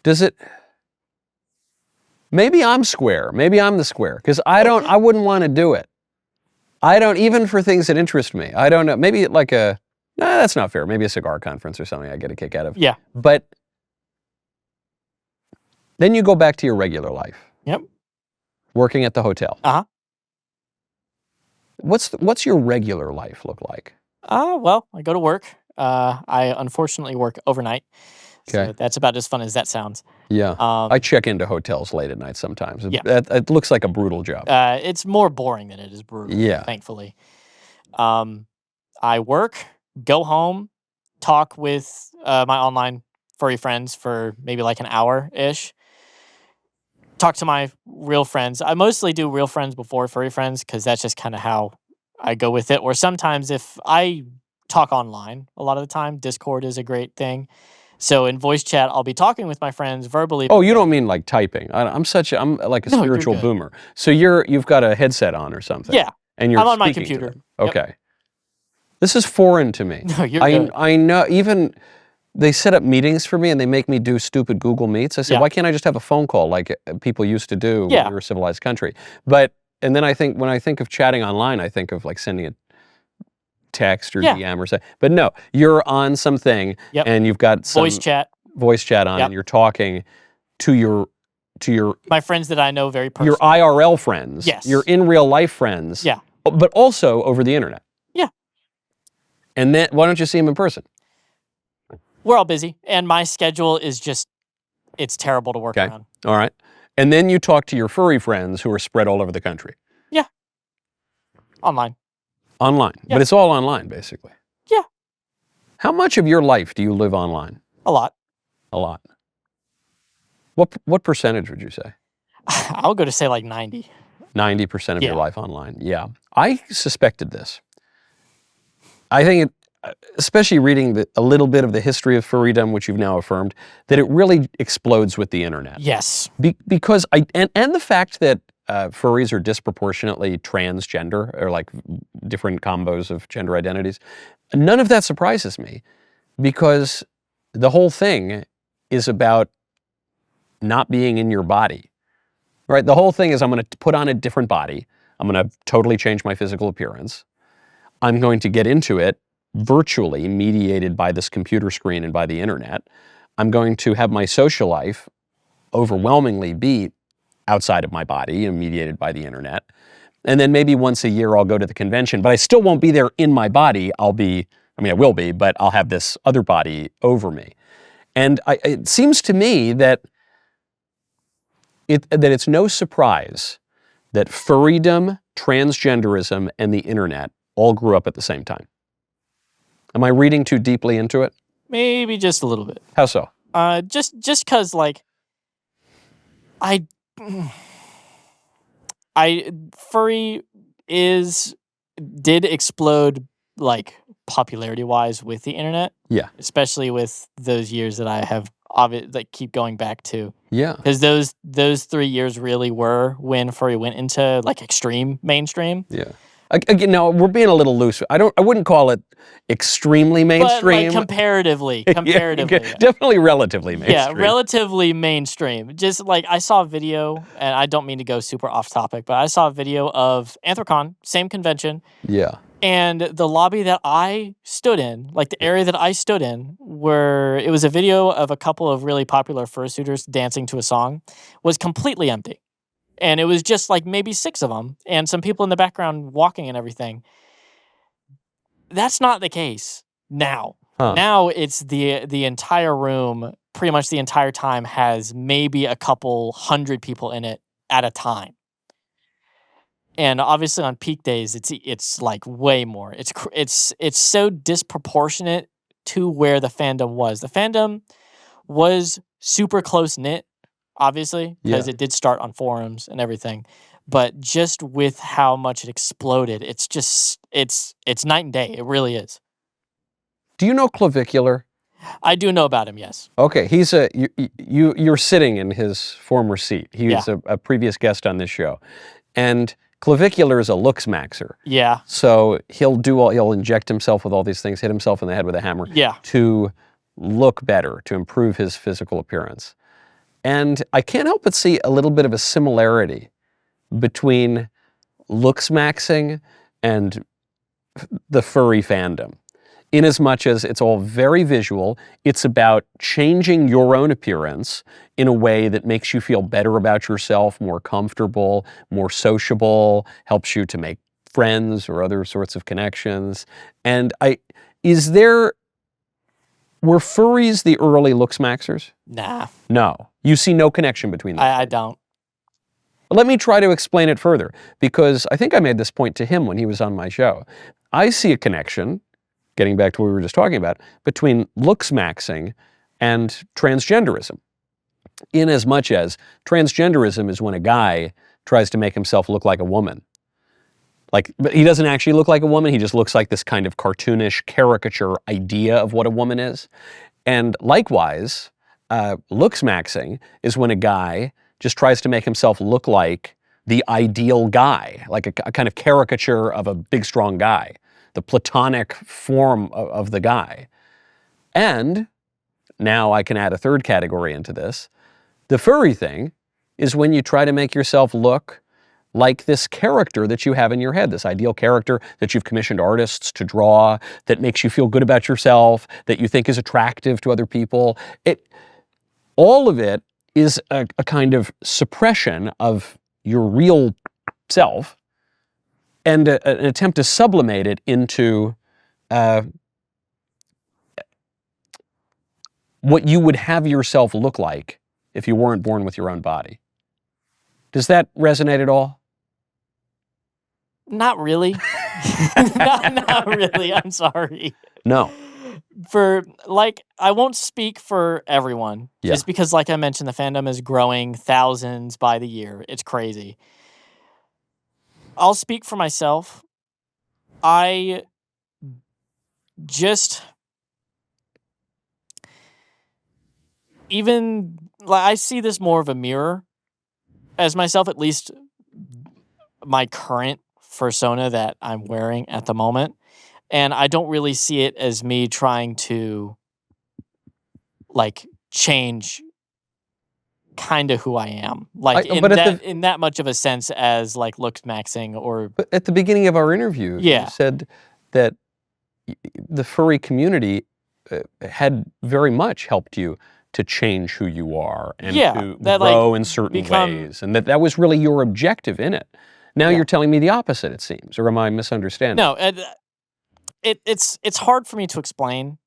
Does it... Maybe I'm square. Maybe I'm the square. Because I wouldn't want to do it. I don't, even for things that interest me. I don't know. Maybe like a... Nah, that's not fair. Maybe a cigar conference or something I get a kick out of. Yeah. But then you go back to your regular life. Yep. Working at the hotel. Uh-huh. What's your regular life look like? Well, I go to work. I unfortunately work overnight. Okay. So that's about as fun as that sounds. Yeah. I check into hotels late at night sometimes. Yeah. It looks like a brutal job. It's more boring than it is brutal, Yeah. thankfully. I work, go home, talk with my online furry friends for maybe like an hour-ish. Talk to my real friends. I mostly do real friends before furry friends because that's just kind of how I go with it. Or sometimes if I talk online a lot of the time, Discord is a great thing. So in voice chat, I'll be talking with my friends verbally. Oh, you don't mean like typing. I'm like a No, you're spiritual good. boomer. So you've got a headset on or something. Yeah. And you're I'm on my speaking to computer. them. Yep. Okay. This is foreign to me. No, you're good. I know, even they set up meetings for me and they make me do stupid Google Meets. I say, Yeah. why can't I just have a phone call like people used to do Yeah. when we were a civilized country? And then when I think of chatting online, I think of like sending a text or Yeah. DM or something. But no, you're on something Yep. and you've got some Voice chat. on Yep. and you're talking to your My friends that I know very personally. your IRL friends, Yes. your in real life friends, Yeah. but also over the internet. Yeah. And then why don't you see them in person? We're all busy, and my schedule is just, it's terrible to work Okay. around. All right. And then you talk to your furry friends who are spread all over the country. Online. Online. Yeah. But it's all online, basically. Yeah. How much of your life do you live online? A lot. A lot. What percentage would you say? I'll go to say like 90. 90% of your Yeah. life online. Yeah. I suspected this. I think especially reading a little bit of the history of furrydom, which you've now affirmed, that it really explodes with the internet. Yes. Because and the fact that furries are disproportionately transgender, or like different combos of gender identities, none of that surprises me, because the whole thing is about not being in your body, right? The whole thing is I'm going to put on a different body. I'm going to totally change my physical appearance. I'm going to get into it virtually, mediated by this computer screen and by the internet. I'm going to have my social life overwhelmingly be outside of my body and mediated by the internet. And then maybe once a year I'll go to the convention, but I still won't be there in my body. I will be, but I'll have this other body over me. And it seems to me that it's no surprise that furrydom, transgenderism, and the internet all grew up at the same time. Am I reading too deeply into it? Maybe just a little bit. How so? Just because like furry did explode like popularity wise with the internet. Yeah. Especially with those years that I have keep going back to. Yeah. Because those 3 years really were when furry went into like extreme mainstream. Yeah. Again, no, we're being a little loose. I wouldn't call it extremely mainstream. But like comparatively. Yeah, definitely relatively mainstream. Yeah, relatively mainstream. Just like I saw a video, and I don't mean to go super off topic, but I saw a video of Anthrocon, same convention. Yeah. And the lobby that I stood in, like the area that I stood in, where it was a video of a couple of really popular fursuiters dancing to a song, was completely empty. And it was just like maybe 6 of them and some people in the background walking and everything. That's not the case now. Huh. Now it's the entire room, pretty much the entire time, has maybe a couple hundred people in it at a time. And obviously on peak days, it's like way more. It's so disproportionate to where the fandom was. The fandom was super close knit, obviously, because it did start on forums and everything. But just with how much it exploded, it's night and day. It really is. Do you know Clavicular? I do know about him, yes. Okay, you're sitting in his former seat. He was a previous guest on this show. And Clavicular is a looks maxer. Yeah. So he'll inject himself with all these things, hit himself in the head with a hammer Yeah. to look better, to improve his physical appearance. And I can't help but see a little bit of a similarity between looks maxing and the furry fandom. In as much as it's all very visual, it's about changing your own appearance in a way that makes you feel better about yourself, more comfortable, more sociable, helps you to make friends or other sorts of connections. And were furries the early looks maxers? Nah, No. You see no connection between them. I don't. Let me try to explain it further, because I think I made this point to him when he was on my show. I see a connection, getting back to what we were just talking about, between looks maxing and transgenderism. In as much as transgenderism is when a guy tries to make himself look like a woman. But he doesn't actually look like a woman, he just looks like this kind of cartoonish caricature idea of what a woman is. And likewise, looks maxing is when a guy just tries to make himself look like the ideal guy, like a kind of caricature of a big, strong guy, the platonic form of the guy. And now I can add a third category into this. The furry thing is when you try to make yourself look like this character that you have in your head, this ideal character that you've commissioned artists to draw, that makes you feel good about yourself, that you think is attractive to other people. All of it is a kind of suppression of your real self and an attempt to sublimate it into what you would have yourself look like if you weren't born with your own body. Does that resonate at all? Not really. not really. I'm sorry. No. I won't speak for everyone. Yeah. Just because, like I mentioned, the fandom is growing thousands by the year. It's crazy. I'll speak for myself. I see this more of a mirror as myself, at least my current fursona that I'm wearing at the moment. And I don't really see it as me trying to change kind of who I am. In that much of a sense as looks maxing or... But at the beginning of our interview, Yeah. you said that the furry community had very much helped you to change who you are and to grow in certain ways, and that was really your objective in it. Now you're telling me the opposite, it seems, or am I misunderstanding? No, it's hard for me to explain.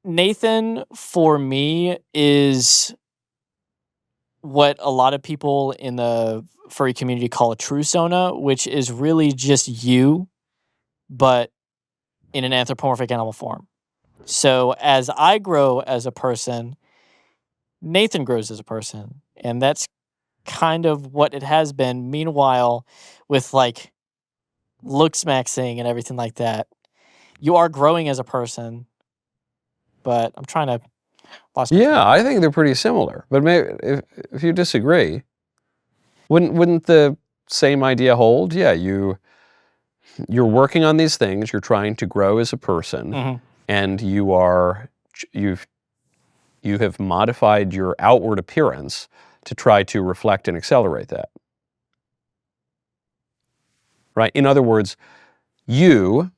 Nathan, for me, is what a lot of people in the furry community call a true-sona, which is really just you, but in an anthropomorphic animal form. So as I grow as a person, Nathan grows as a person, and that's kind of what it has been. Meanwhile, with looks maxing and everything like that, you are growing as a person. But I'm trying to... Yeah, I think they're pretty similar. But maybe if you disagree, wouldn't the same idea hold? Yeah, you're working on these things. You're trying to grow as a person, and you have modified your outward appearance to try to reflect and accelerate that. Right? In other words, you,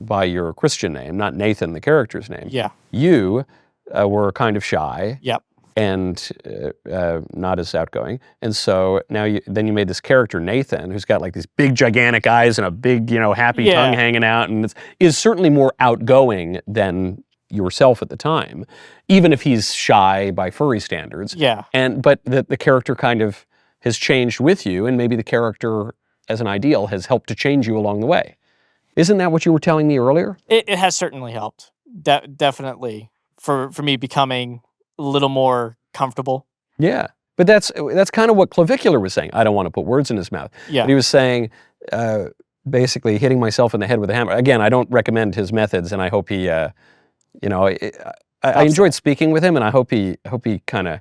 by your Christian name, not Nathan, the character's name, you were kind of shy and not as outgoing. And so now you made this character, Nathan, who's got these big, gigantic eyes and a big, happy tongue hanging out, and is certainly more outgoing than yourself at the time, even if he's shy by furry standards. Yeah. But the character kind of has changed with you, and maybe the character as an ideal has helped to change you along the way. Isn't that what you were telling me earlier? It has certainly helped. Definitely. For me becoming a little more comfortable. Yeah. But that's kind of what Clavicular was saying. I don't want to put words in his mouth. Yeah. But he was saying, basically hitting myself in the head with a hammer. Again, I don't recommend his methods, and I hope he, I enjoyed speaking with him, and I hope he kind of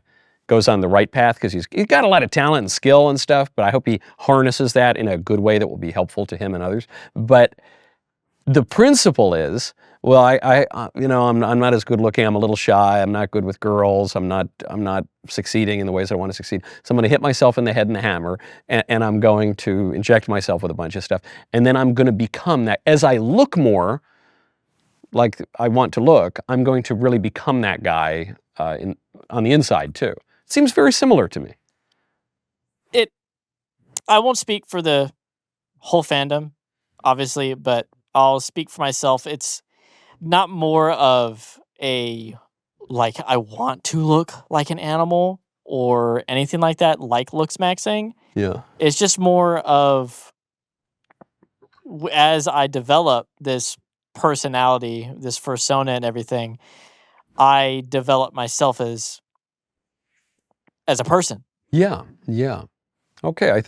goes on the right path because he's got a lot of talent and skill and stuff, but I hope he harnesses that in a good way that will be helpful to him and others. But the principle is, well, I'm not as good looking. I'm a little shy. I'm not good with girls. I'm not succeeding in the ways I want to succeed. So I'm going to hit myself in the head and the hammer, and I'm going to inject myself with a bunch of stuff. And then I'm going to become that. As I look more like I want to look, I'm going to really become that guy on the inside too. It seems very similar to me. I won't speak for the whole fandom, obviously, but I'll speak for myself. It's not more of I want to look like an animal or anything like that, like looks maxing. Yeah. It's just more of as I develop this personality, this fursona and everything, I develop myself as a person. Yeah. Okay.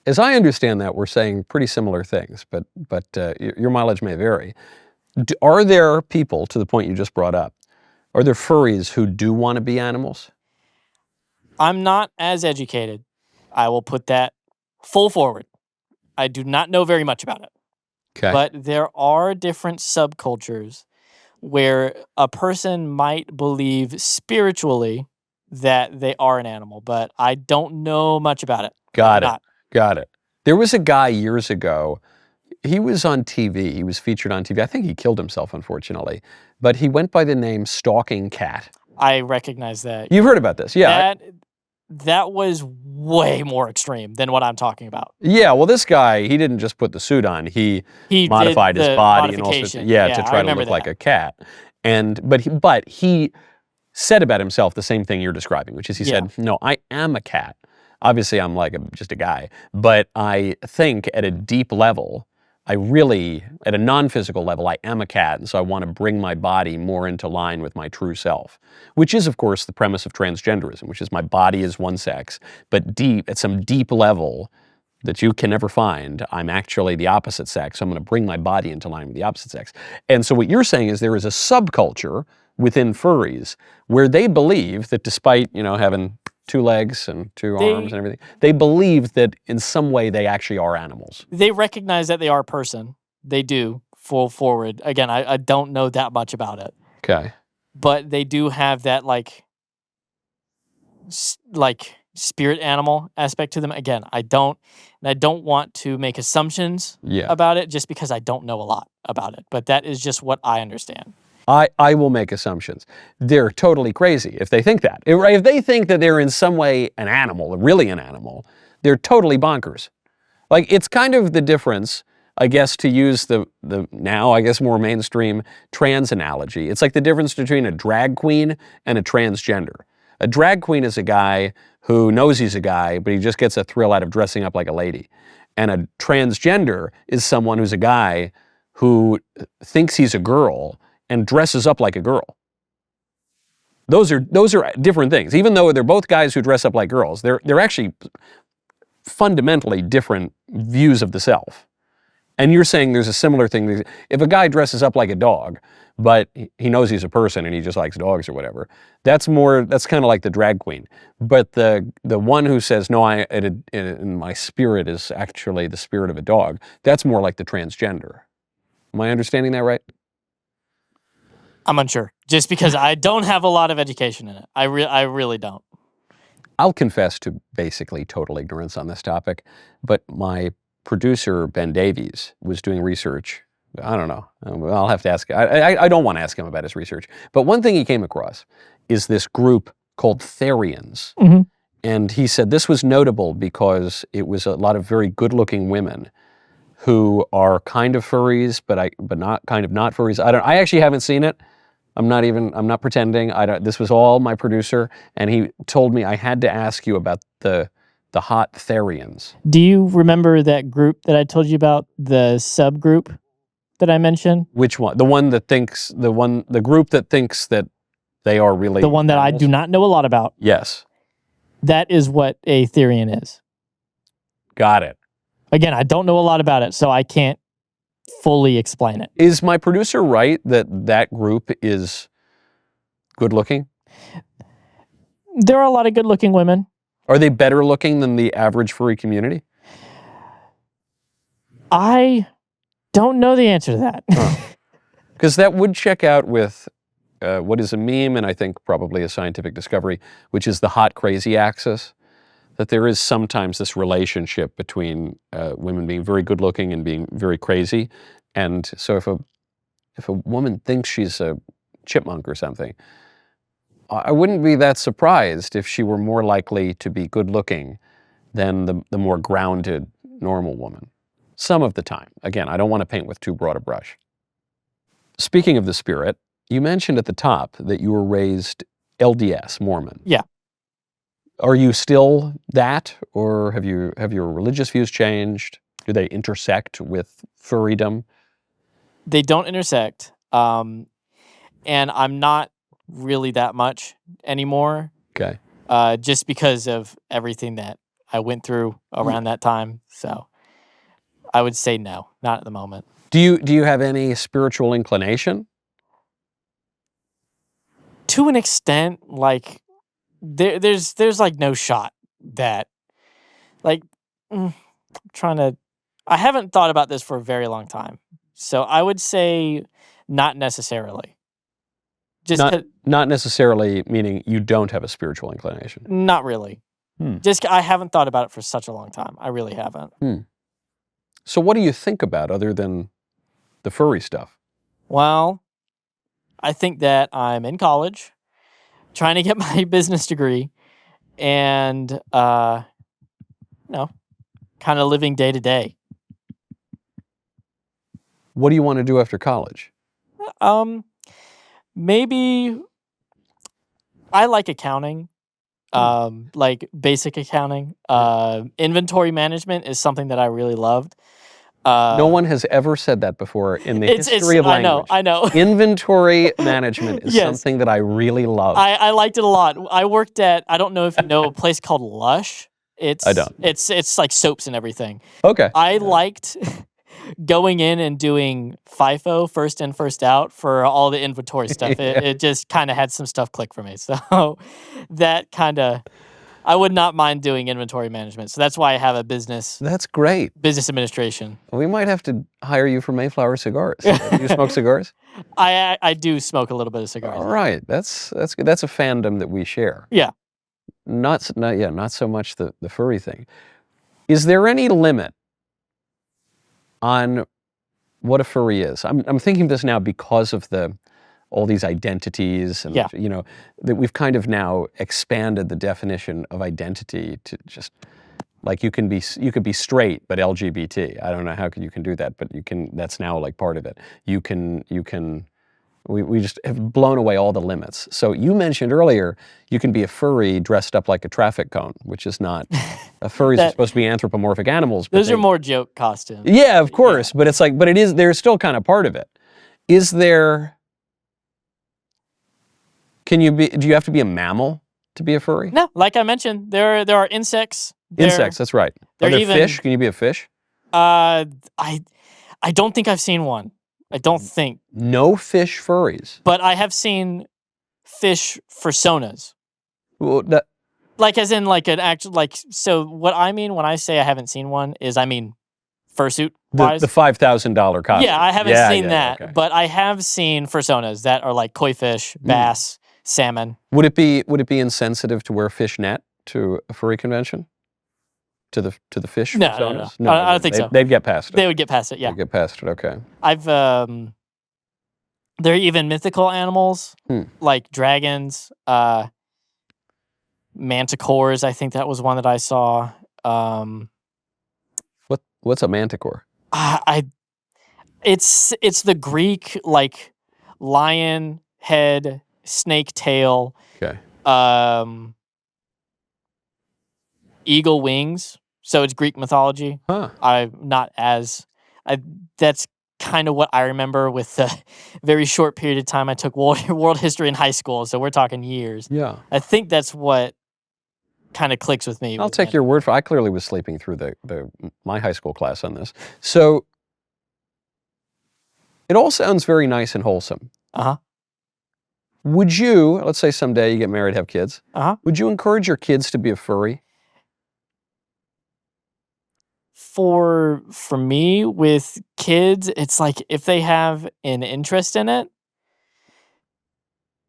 As I understand that, we're saying pretty similar things, but your mileage may vary. Are there people, to the point you just brought up, are there furries who do want to be animals? I'm not as educated. I will put that full forward. I do not know very much about it. Okay. But there are different subcultures where a person might believe spiritually that they are an animal, but I don't know much about it. Got it. There was a guy years ago, he was on TV, he was featured on TV. I think he killed himself, unfortunately, but he went by the name Stalking Cat. I recognize that. You've heard about this, yeah. That was way more extreme than what I'm talking about. Yeah, well, this guy, he didn't just put the suit on, he modified his body and also to try to look like a cat. But he said about himself the same thing you're describing, which is he said, no, I am a cat. Obviously, I'm just a guy, but I think at a deep level, at a non-physical level, I am a cat, and so I want to bring my body more into line with my true self, which is, of course, the premise of transgenderism, which is my body is one sex, but at some deep level that you can never find, I'm actually the opposite sex, so I'm going to bring my body into line with the opposite sex. And so what you're saying is there is a subculture within furries where they believe that despite, having 2 legs and 2 arms and everything, they believe that in some way they actually are animals. They recognize that they are a person. They do, full forward. Again, I don't know that much about it. Okay. But they do have that spirit animal aspect to them. Again, I don't want to make assumptions about it just because I don't know a lot about it. But that is just what I understand. I will make assumptions. They're totally crazy if they think that. If they think that they're in some way an animal, really an animal, they're totally bonkers. Like, it's kind of the difference, I guess, to use the now, I guess, more mainstream trans analogy. It's like the difference between a drag queen and a transgender. A drag queen is a guy who knows he's a guy, but he just gets a thrill out of dressing up like a lady. And a transgender is someone who's a guy who thinks he's a girl and dresses up like a girl. Those are different things. Even though they're both guys who dress up like girls, they're actually fundamentally different views of the self. And you're saying there's a similar thing. If a guy dresses up like a dog, but he knows he's a person and he just likes dogs or whatever, that's kind of like the drag queen. But the one who says, no, my spirit is actually the spirit of a dog, that's more like the transgender. Am I understanding that right? I'm unsure, just because I don't have a lot of education in it. I really don't. I'll confess to basically total ignorance on this topic, but my producer, Ben Davies, was doing research. I don't know. I'll have to ask. I don't want to ask him about his research. But one thing he came across is this group called Therians. Mm-hmm. And he said this was notable because it was a lot of very good-looking women who are kind of furries, but not furries. I actually haven't seen it. I'm not pretending. This was all my producer, and he told me I had to ask you about the hot Therians. Do you remember that group that I told you about, the subgroup that I mentioned? Which one? The group that thinks that they are really the one that animals? I do not know a lot about. Yes. That is what a Therian is. Got it. Again, I don't know a lot about it, so I can't fully explain it. Is my producer right that group is good looking? There are a lot of good-looking women. Are they better looking than the average furry community? I don't know the answer to that. Because that would check out with what is a meme, and I think probably a scientific discovery, which is the hot crazy axis. That there is sometimes this relationship between women being very good looking and being very crazy. And so if a woman thinks she's a chipmunk or something, I wouldn't be that surprised if she were more likely to be good looking than the more grounded, normal woman. Some of the time. Again, I don't want to paint with too broad a brush. Speaking of the spirit, you mentioned at the top that you were raised LDS, Mormon. Yeah. Are you still that, or have your religious views changed? Do they intersect with furrydom? They don't intersect. And I'm not really that much anymore. Okay. Just because of everything that I went through around that time. So I would say no, not at the moment. Do you have any spiritual inclination? To an extent, like there's like no shot that like I haven't thought about this for a very long time. So I would say not necessarily. Just not necessarily meaning you don't have a spiritual inclination. Not really. Just I haven't thought about it for such a long time. I really haven't. So what do you think about other than the furry stuff? Well, I think that I'm in college, trying to get my business degree, and kind of living day to day. What do you want to do after college? Maybe I like accounting, like basic accounting. Inventory management is something that I really loved. No one has ever said that before in the history of language. I know. Inventory management is something that I really love. I liked it a lot. I worked at, I don't know if you know, a place called Lush. I don't. It's like soaps and everything. Okay. I liked going in and doing FIFO, first in, first out, for all the inventory stuff. It just kind of had some stuff click for me. So that kind of, I would not mind doing inventory management. So that's why I have a business. That's great. Business administration. We might have to hire you for Mayflower Cigars. Do you smoke cigars? I do smoke a little bit of cigars. All right. That's good. That's a fandom that we share. Yeah. Not so much the furry thing. Is there any limit on what a furry is? I'm thinking this now because of all these identities and that we've kind of now expanded the definition of identity to just like you could be straight but LGBT. I don't know how you can do that, but you can. That's now like part of it. We just have blown away all the limits. So you mentioned earlier you can be a furry dressed up like a traffic cone, which is not. Furries are supposed to be anthropomorphic animals. But those are more joke costumes. Yeah, of course. Yeah. But it's like, they're still kind of part of it. Is there? Do you have to be a mammal to be a furry? No, like I mentioned, there are insects. Insects, that's right. Are there fish? Can you be a fish? I don't think I've seen one. I don't think. No fish furries. But I have seen fish fursonas. Well, like as in like an actual, like, so what I mean when I say I haven't seen one is I mean fursuit wise. The $5,000 costume. Yeah, I haven't seen that. Okay. But I have seen fursonas that are like koi fish, bass, salmon. Would it be insensitive to wear fish net to a furry convention? To the fish? No, personas? No. I don't think so. They'd get past it. They would get past it, yeah. They'd get past it, okay. There are even mythical animals, like dragons, manticores. I think that was one that I saw. What's a manticore? It's the Greek, like, lion head, snake tail. Okay. Eagle wings. So it's Greek mythology. Huh. That's kind of what I remember with the very short period of time I took world history in high school. So we're talking years. Yeah. I think that's what kind of clicks with me. I'll take your word for it. I clearly was sleeping through my high school class on this. So it all sounds very nice and wholesome. Uh-huh. Would you, let's say someday you get married, have kids, would you encourage your kids to be a furry? For me, with kids, it's like if they have an interest in it,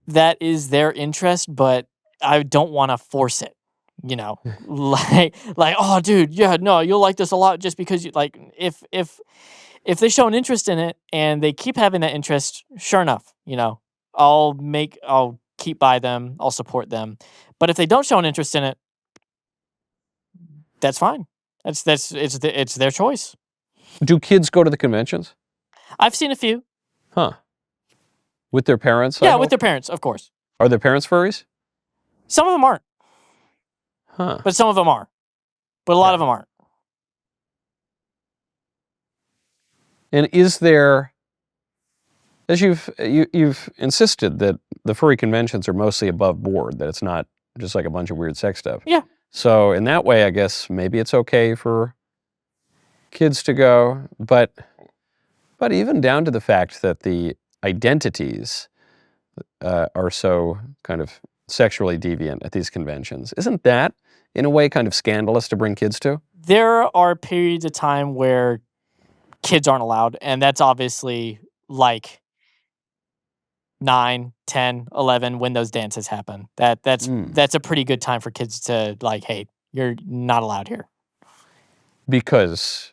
that is their interest, but I don't want to force it. You know, like, oh, dude, yeah, no, you'll like this a lot just because you like. If they show an interest in it and they keep having that interest, sure enough, you know, I'll keep by them, I'll support them. But if they don't show an interest in it, that's fine. It's their choice. Do kids go to the conventions? I've seen a few. Huh. With their parents? I Yeah, hope? with their parents, of course. Are their parents furries? Some of them aren't, Huh. but some of them are. But a lot of them aren't. And is there, as you've insisted that the furry conventions are mostly above board, that it's not just like a bunch of weird sex stuff. Yeah. So in that way, I guess maybe it's okay for kids to go, but even down to the fact that the identities are so kind of sexually deviant at these conventions, isn't that in a way kind of scandalous to bring kids to? There are periods of time where kids aren't allowed, and that's obviously like 9, 10, 11 when those dances happen. That's a pretty good time for kids to like, hey, you're not allowed here. Because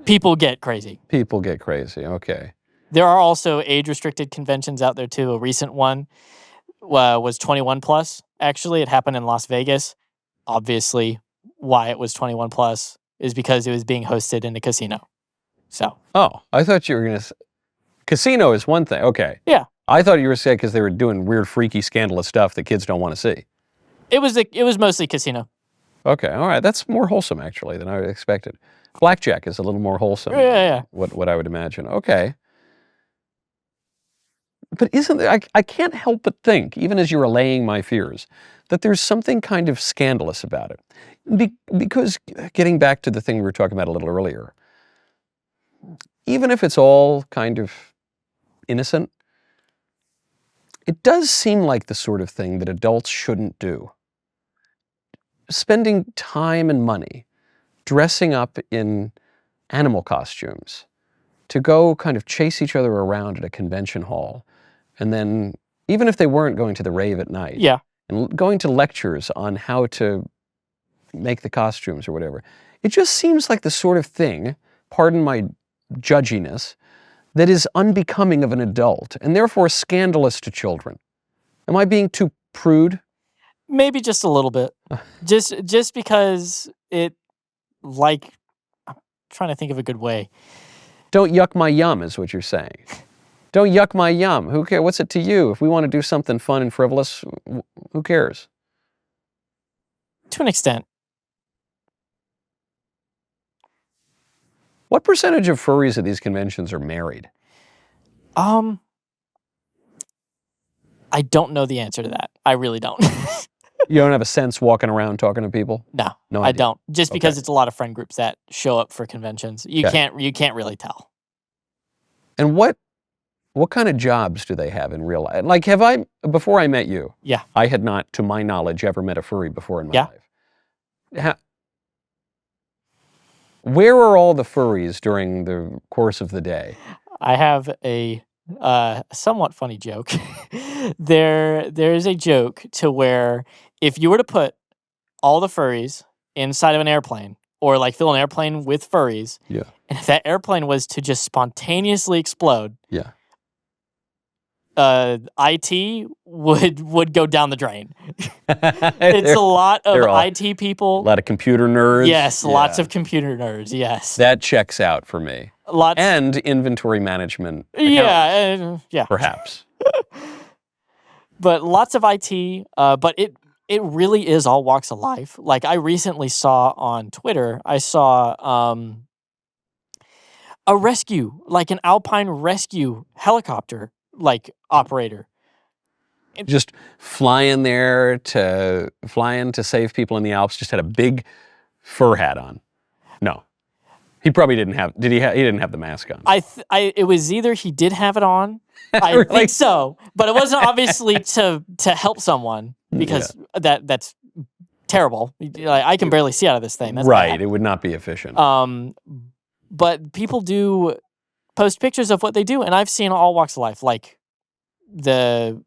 people get crazy. People get crazy, okay. There are also age-restricted conventions out there too. A recent one was 21 plus. Actually, it happened in Las Vegas. Obviously, why it was 21 plus is because it was being hosted in a casino. So. Oh, I thought you were going to... Casino is one thing, okay. Yeah. I thought you were saying because they were doing weird, freaky, scandalous stuff that kids don't want to see. It was mostly casino. Okay, all right. That's more wholesome, actually, than I expected. Blackjack is a little more wholesome. Yeah. What I would imagine. Okay. But isn't there... I can't help but think, even as you're allaying my fears, that there's something kind of scandalous about it. Because, getting back to the thing we were talking about a little earlier, even if it's all kind of innocent, it does seem like the sort of thing that adults shouldn't do. Spending time and money dressing up in animal costumes to go kind of chase each other around at a convention hall, and then, even if they weren't going to the rave at night, yeah, and going to lectures on how to make the costumes or whatever, it just seems like the sort of thing, pardon my judginess, that is unbecoming of an adult, and therefore scandalous to children. Am I being too prude? Maybe just a little bit. just because it, like, I'm trying to think of a good way. Don't yuck my yum is what you're saying. Don't yuck my yum. Who cares? What's it to you? If we want to do something fun and frivolous, who cares? To an extent. What percentage of furries at these conventions are married? I don't know the answer to that. I really don't. You don't have a sense walking around talking to people? No, I I don't. Just because Okay. it's a lot of friend groups that show up for conventions. You Okay. can't really tell. And what kind of jobs do they have in real life? Like, before I met you, Yeah. I had not, to my knowledge, ever met a furry before in my life. Where are all the furries during the course of the day? I have a somewhat funny joke. There is a joke to where if you were to put all the furries inside of an airplane, or like fill an airplane with furries, Yeah. and if that airplane was to just spontaneously explode, Yeah. IT would go down the drain. It's They're a lot of they're all- IT people. a lot of computer nerds. Yes, lots Yeah. of computer nerds. Yes, That checks out for me. lots. And inventory management. Yeah, yeah. Perhaps. But lots of IT. But it really is all walks of life. Like I recently saw on Twitter, I saw a rescue, like an Alpine rescue helicopter, like operator. Just flying to save people in the Alps, just had a big fur hat on. No. He probably didn't have. Did he? He didn't have the mask on. It was either he did have it on. I Really? think so, but it wasn't obviously to help someone because that's terrible. Like, I can barely see out of this thing. That's Right. bad. It would not be efficient. But people do post pictures of what they do, and I've seen all walks of life, like the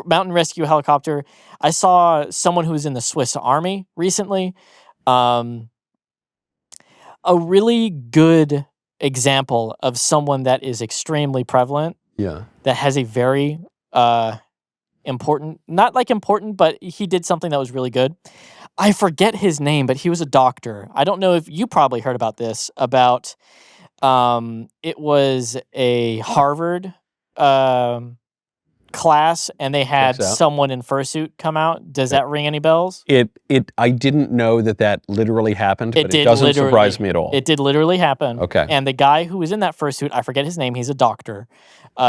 mountain rescue helicopter. I saw someone who was in the Swiss Army recently. A really good example of someone that is extremely prevalent. Yeah. That has a very important, not like important, but he did something that was really good. I forget his name, but he was a doctor. I don't know if you probably heard about this, about it was a Harvard class, and they had Checks out. someone in fursuit come out. Does that ring any bells? I didn't know that literally happened, but it did doesn't literally- surprise me at all. It did literally happen. Okay. And the guy who was in that fursuit, I forget his name, he's a doctor.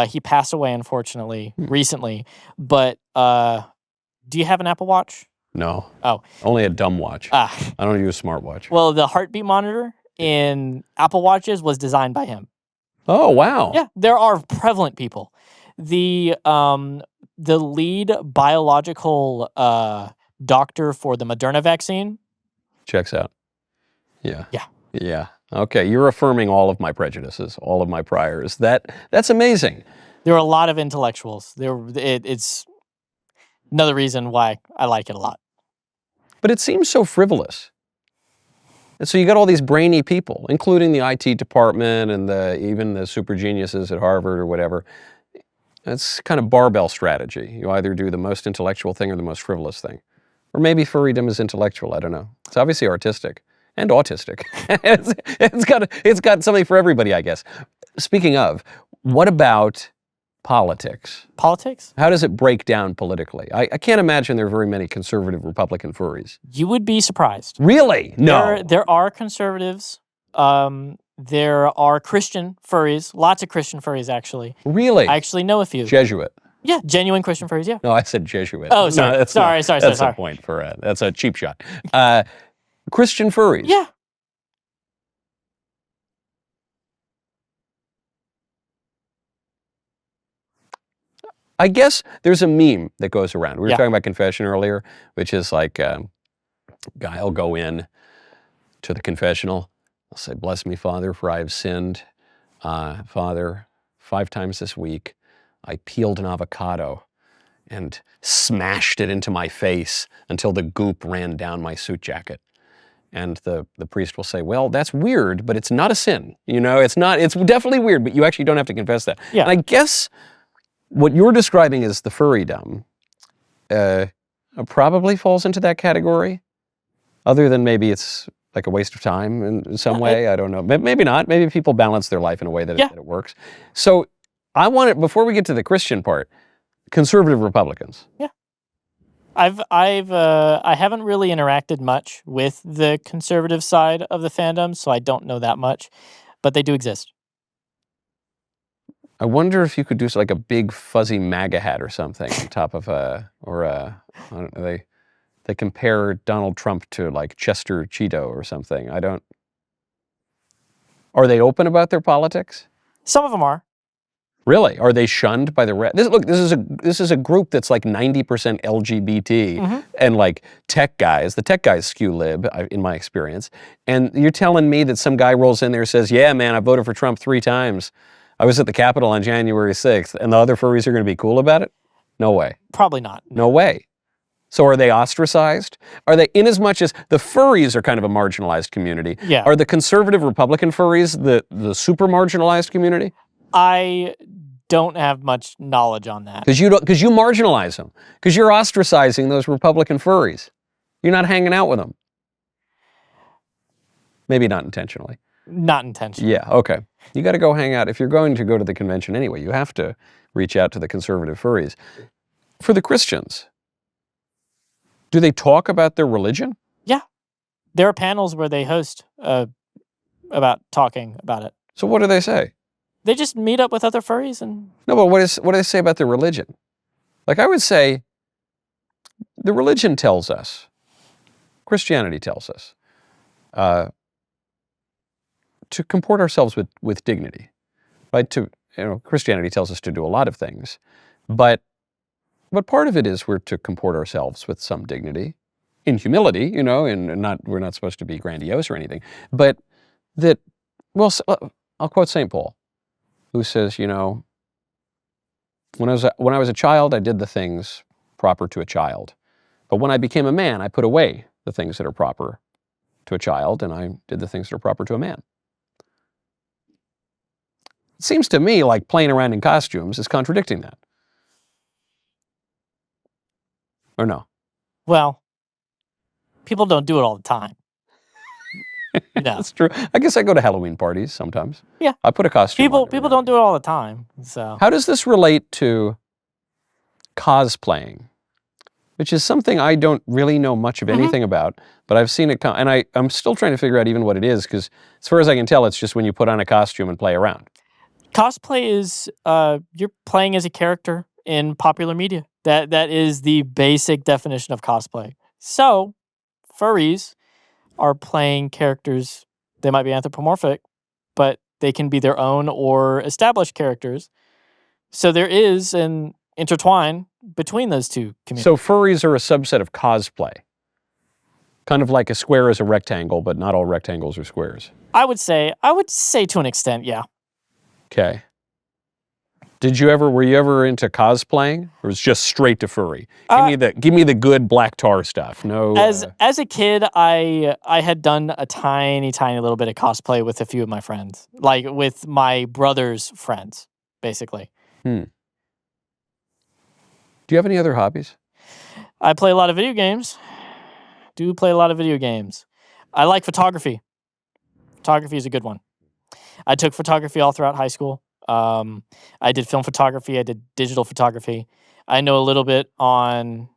He passed away, unfortunately, recently. But do you have an Apple Watch? No. Oh. Only a dumb watch. Ah. I don't use a smartwatch. Well, the heartbeat monitor in Apple Watches was designed by him. Oh, wow. Yeah, there are prevalent people. The lead biological doctor for the Moderna vaccine. Checks out. Yeah. Yeah. Yeah. Okay. You're affirming all of my prejudices, all of my priors. That's amazing. There are a lot of intellectuals. It's another reason why I like it a lot. But it seems so frivolous. And so you got all these brainy people, including the IT department and even the super geniuses at Harvard or whatever. It's kind of barbell strategy. You either do the most intellectual thing or the most frivolous thing. Or maybe furrydom is intellectual, I don't know. It's obviously artistic and autistic. it's got something for everybody, I guess. Speaking of, what about politics? Politics? How does it break down politically? I can't imagine there are very many conservative Republican furries. You would be surprised. Really? No. There are conservatives. There are Christian furries. Lots of Christian furries, actually. Really? I actually know a few. Jesuit. Yeah, genuine Christian furries, yeah. No, I said Jesuit. Oh, sorry. No, that's Sorry. That's a point for that's a cheap shot. Christian furries. Yeah. I guess there's a meme that goes around. We were Yeah. talking about confession earlier, which is like guy will go in to the confessional. I'll say, "Bless me, Father, for I have sinned. Father, 5 times this week, I peeled an avocado and smashed it into my face until the goop ran down my suit jacket." And the priest will say, "Well, that's weird, but it's not a sin. You know, it's definitely weird, but you actually don't have to confess that." Yeah. And I guess what you're describing as the furrydom probably falls into that category, other than maybe it's like a waste of time in some way. I don't know. Maybe not. Maybe people balance their life in a way that it works. So I want it, before we get to the Christian part, conservative Republicans. Yeah. I haven't really interacted much with the conservative side of the fandom, so I don't know that much, but they do exist. I wonder if you could do like a big fuzzy MAGA hat or something on top of I don't know, they compare Donald Trump to like Chester Cheeto or something. Are they open about their politics? Some of them are. Really? Are they shunned by the rest? This is a group that's like 90% LGBT and like tech guys. The tech guys skew lib, in my experience. And you're telling me that some guy rolls in there and says, "Yeah, man, I voted for Trump 3 times. I was at the Capitol on January 6th, and the other furries are going to be cool about it?" No way. Probably not. No way. So are they ostracized? Are they, in as much as the furries are kind of a marginalized community, Yeah. are the conservative Republican furries the super marginalized community? I don't have much knowledge on that. Because you marginalize them. Because you're ostracizing those Republican furries. You're not hanging out with them. Maybe not intentionally. Not intentionally. Yeah, okay. You got to go hang out. If you're going to go to the convention anyway, you have to reach out to the conservative furries. For the Christians, do they talk about their religion? Yeah. There are panels where they host about talking about it. So what do they say? They just meet up with other furries and... No, but what do they say about their religion? Like I would say, the religion tells us, Christianity tells us, to comport ourselves with dignity, right? Christianity tells us to do a lot of things, but part of it is we're to comport ourselves with some dignity, in humility, and we're not supposed to be grandiose or anything, but that, well, I'll quote St. Paul, who says, when I was a child, I did the things proper to a child, but when I became a man, I put away the things that are proper to a child, and I did the things that are proper to a man. It seems to me like playing around in costumes is contradicting that. Or no? Well, people don't do it all the time. No. That's true. I guess I go to Halloween parties sometimes. Yeah. I put a costume on. People don't do it all the time. So How does this relate to cosplaying? Which is something I don't really know much of anything about, but I've seen it, and I'm still trying to figure out even what it is, because as far as I can tell, it's just when you put on a costume and play around. Cosplay is you're playing as a character in popular media. That is the basic definition of cosplay. So, furries are playing characters. They might be anthropomorphic, but they can be their own or established characters. So there is an intertwine between those two communities. So furries are a subset of cosplay. Kind of like a square is a rectangle, but not all rectangles are squares. I would say to an extent, yeah. Okay. Were you ever into cosplaying, or was it just straight to furry? Give me the good black tar stuff. No. As a kid, I had done a tiny little bit of cosplay with a few of my friends, like with my brother's friends, basically. Do you have any other hobbies? I play a lot of video games. I like photography. Photography is a good one. I took photography all throughout high school. I did film photography. I did digital photography. I know a little bit on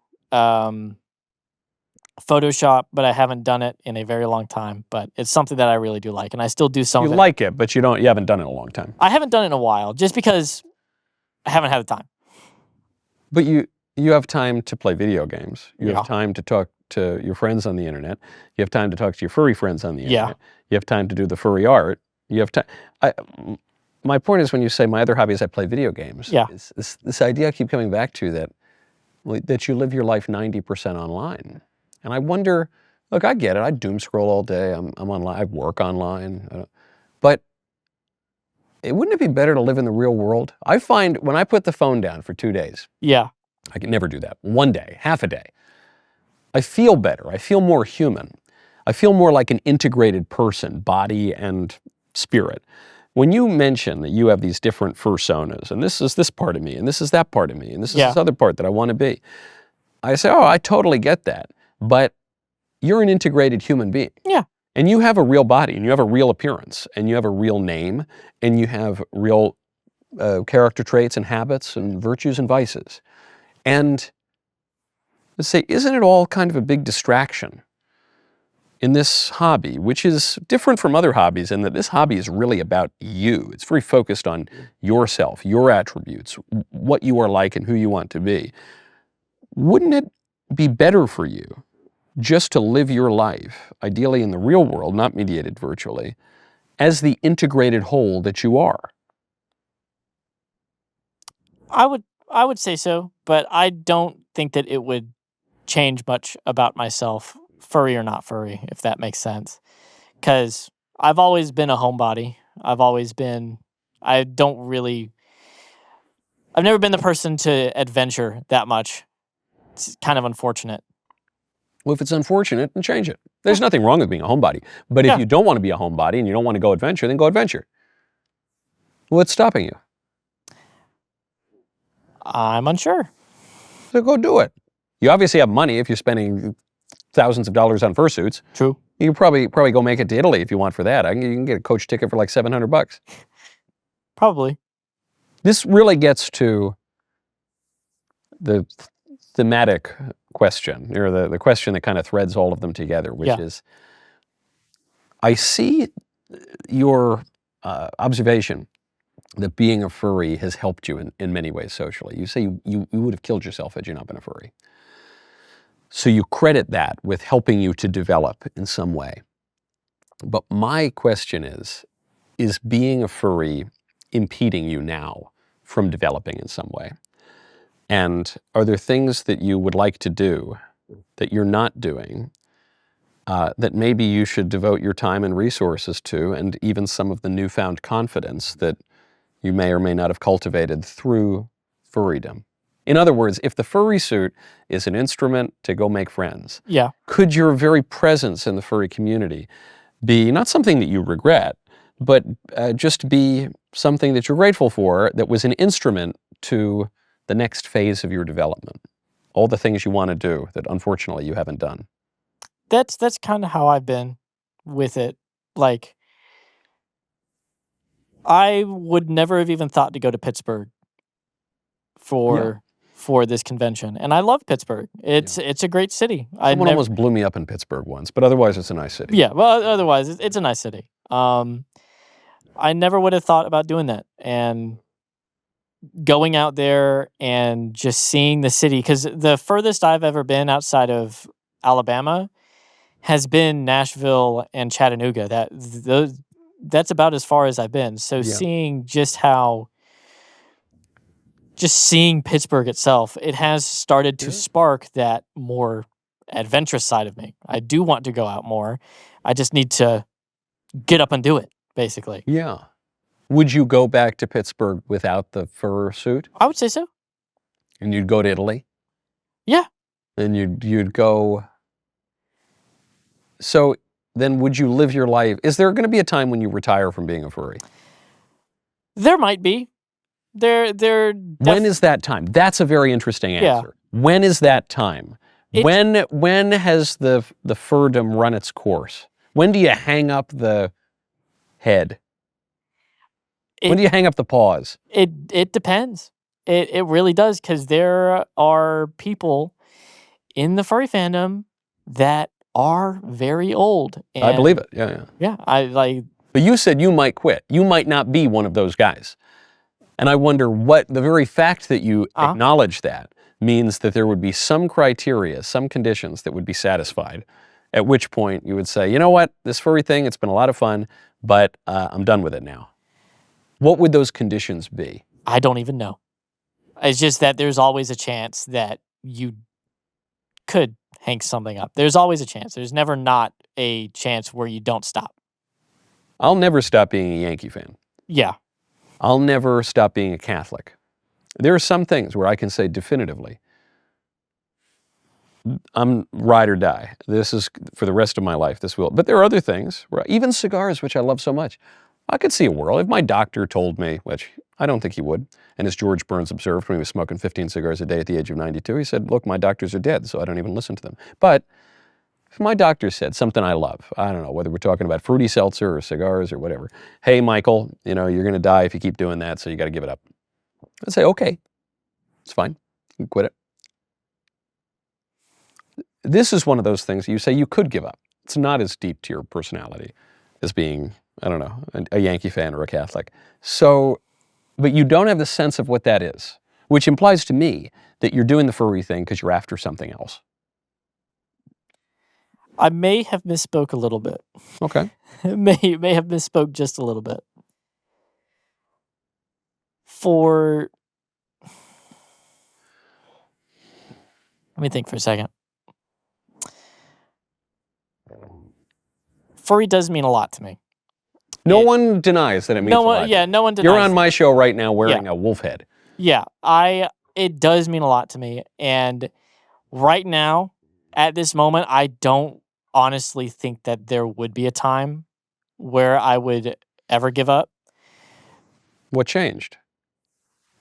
Photoshop, but I haven't done it in a very long time. But it's something that I really do like, and I still do some of it. You like it, but you haven't done it in a long time. I haven't done it in a while, just because I haven't had the time. But you have time to play video games. You Yeah. have time to talk to your friends on the internet. You have time to talk to your furry friends on the Yeah. internet. You have time to do the furry art. You have time. My point is, when you say my other hobby is I play video games, Yeah. this idea I keep coming back to, that you live your life 90% online. And I wonder, look, I get it. I doom scroll all day. I'm online. I work online. But wouldn't it be better to live in the real world? I find when I put the phone down for 2 days, Yeah. I can never do that. 1 day, half a day, I feel better. I feel more human. I feel more like an integrated person, body and spirit. When you mention that you have these different fursonas, and this is this part of me, and this is that part of me, and this is this other part that I want to be, I say, oh, I totally get that. But you're an integrated human being. Yeah. And you have a real body, and you have a real appearance, and you have a real name, and you have real character traits and habits and virtues and vices. And let's say, isn't it all kind of a big distraction in this hobby, which is different from other hobbies in that this hobby is really about you. It's very focused on yourself, your attributes, what you are like and who you want to be. Wouldn't it be better for you just to live your life, ideally in the real world, not mediated virtually, as the integrated whole that you are? I would say so, but I don't think that it would change much about myself, furry or not furry, if that makes sense. Because I've always been a homebody. I've never been the person to adventure that much. It's kind of unfortunate. Well, if it's unfortunate, then change it. There's nothing wrong with being a homebody. But if you don't want to be a homebody and you don't want to go adventure, then go adventure. What's stopping you? I'm unsure. So go do it. You obviously have money if you're spending thousands of dollars on fursuits. True. You can probably go make it to Italy if you want for that. You can get a coach ticket for like $700. Probably. This really gets to the thematic question, or the question that kind of threads all of them together, which is, I see your observation that being a furry has helped you in many ways socially. You say you would have killed yourself had you not been a furry. So you credit that with helping you to develop in some way. But my question is, is being a furry impeding you now from developing in some way? And are there things that you would like to do that you're not doing that maybe you should devote your time and resources to, and even some of the newfound confidence that you may or may not have cultivated through furrydom? In other words, if the furry suit is an instrument to go make friends, Yeah. could your very presence in the furry community be not something that you regret, but just be something that you're grateful for, that was an instrument to the next phase of your development? All the things you want to do that unfortunately you haven't done. That's kind of how I've been with it. Like, I would never have even thought to go to Pittsburgh for this convention, and I love Pittsburgh. It's a great city. Someone almost blew me up in Pittsburgh once, but otherwise it's a nice city. Yeah, well, otherwise it's a nice city. I never would have thought about doing that, and going out there and just seeing the city, because the furthest I've ever been outside of Alabama has been Nashville and Chattanooga. That's about as far as I've been. So seeing seeing Pittsburgh itself, it has started to spark that more adventurous side of me. I do want to go out more. I just need to get up and do it, basically. Yeah. Would you go back to Pittsburgh without the fur suit? I would say so. And you'd go to Italy? Yeah. And you'd go... So then would you live your life... Is there going to be a time when you retire from being a furry? There might be. When is that time? That's a very interesting answer. Yeah. When is that time? When has the furdom run its course? When do you hang up the head? When do you hang up the paws? It depends. It really does, because there are people in the furry fandom that are very old. And I believe it. Yeah. Yeah, But you said you might quit. You might not be one of those guys. And I wonder what the very fact that you acknowledge that means that there would be some criteria, some conditions that would be satisfied, at which point you would say, you know what, this furry thing, it's been a lot of fun, but I'm done with it now. What would those conditions be? I don't even know. It's just that there's always a chance that you could hang something up. There's always a chance. There's never not a chance where you don't stop. I'll never stop being a Yankee fan. Yeah. I'll never stop being a Catholic. There are some things where I can say definitively, I'm ride or die. This is for the rest of my life, this will. But there are other things, where even cigars, which I love so much, I could see a world. If my doctor told me, which I don't think he would, and as George Burns observed when he was smoking 15 cigars a day at the age of 92, he said, look, my doctors are dead, so I don't even listen to them. But if my doctor said something I love, I don't know, whether we're talking about fruity seltzer or cigars or whatever, hey, Michael, you're going to die if you keep doing that, so you got to give it up. I'd say, okay, it's fine. You can quit it. This is one of those things that you say you could give up. It's not as deep to your personality as being, I don't know, a Yankee fan or a Catholic. So, but you don't have the sense of what that is, which implies to me that you're doing the furry thing because you're after something else. I may have misspoke a little bit. Okay. may have misspoke just a little bit. Let me think for a second. Furry does mean a lot to me. No one denies that it means a lot. Yeah, no one denies. You're on my show right now wearing a wolf head. Yeah, it does mean a lot to me. And right now, at this moment, I don't honestly think that there would be a time where I would ever give up. What changed?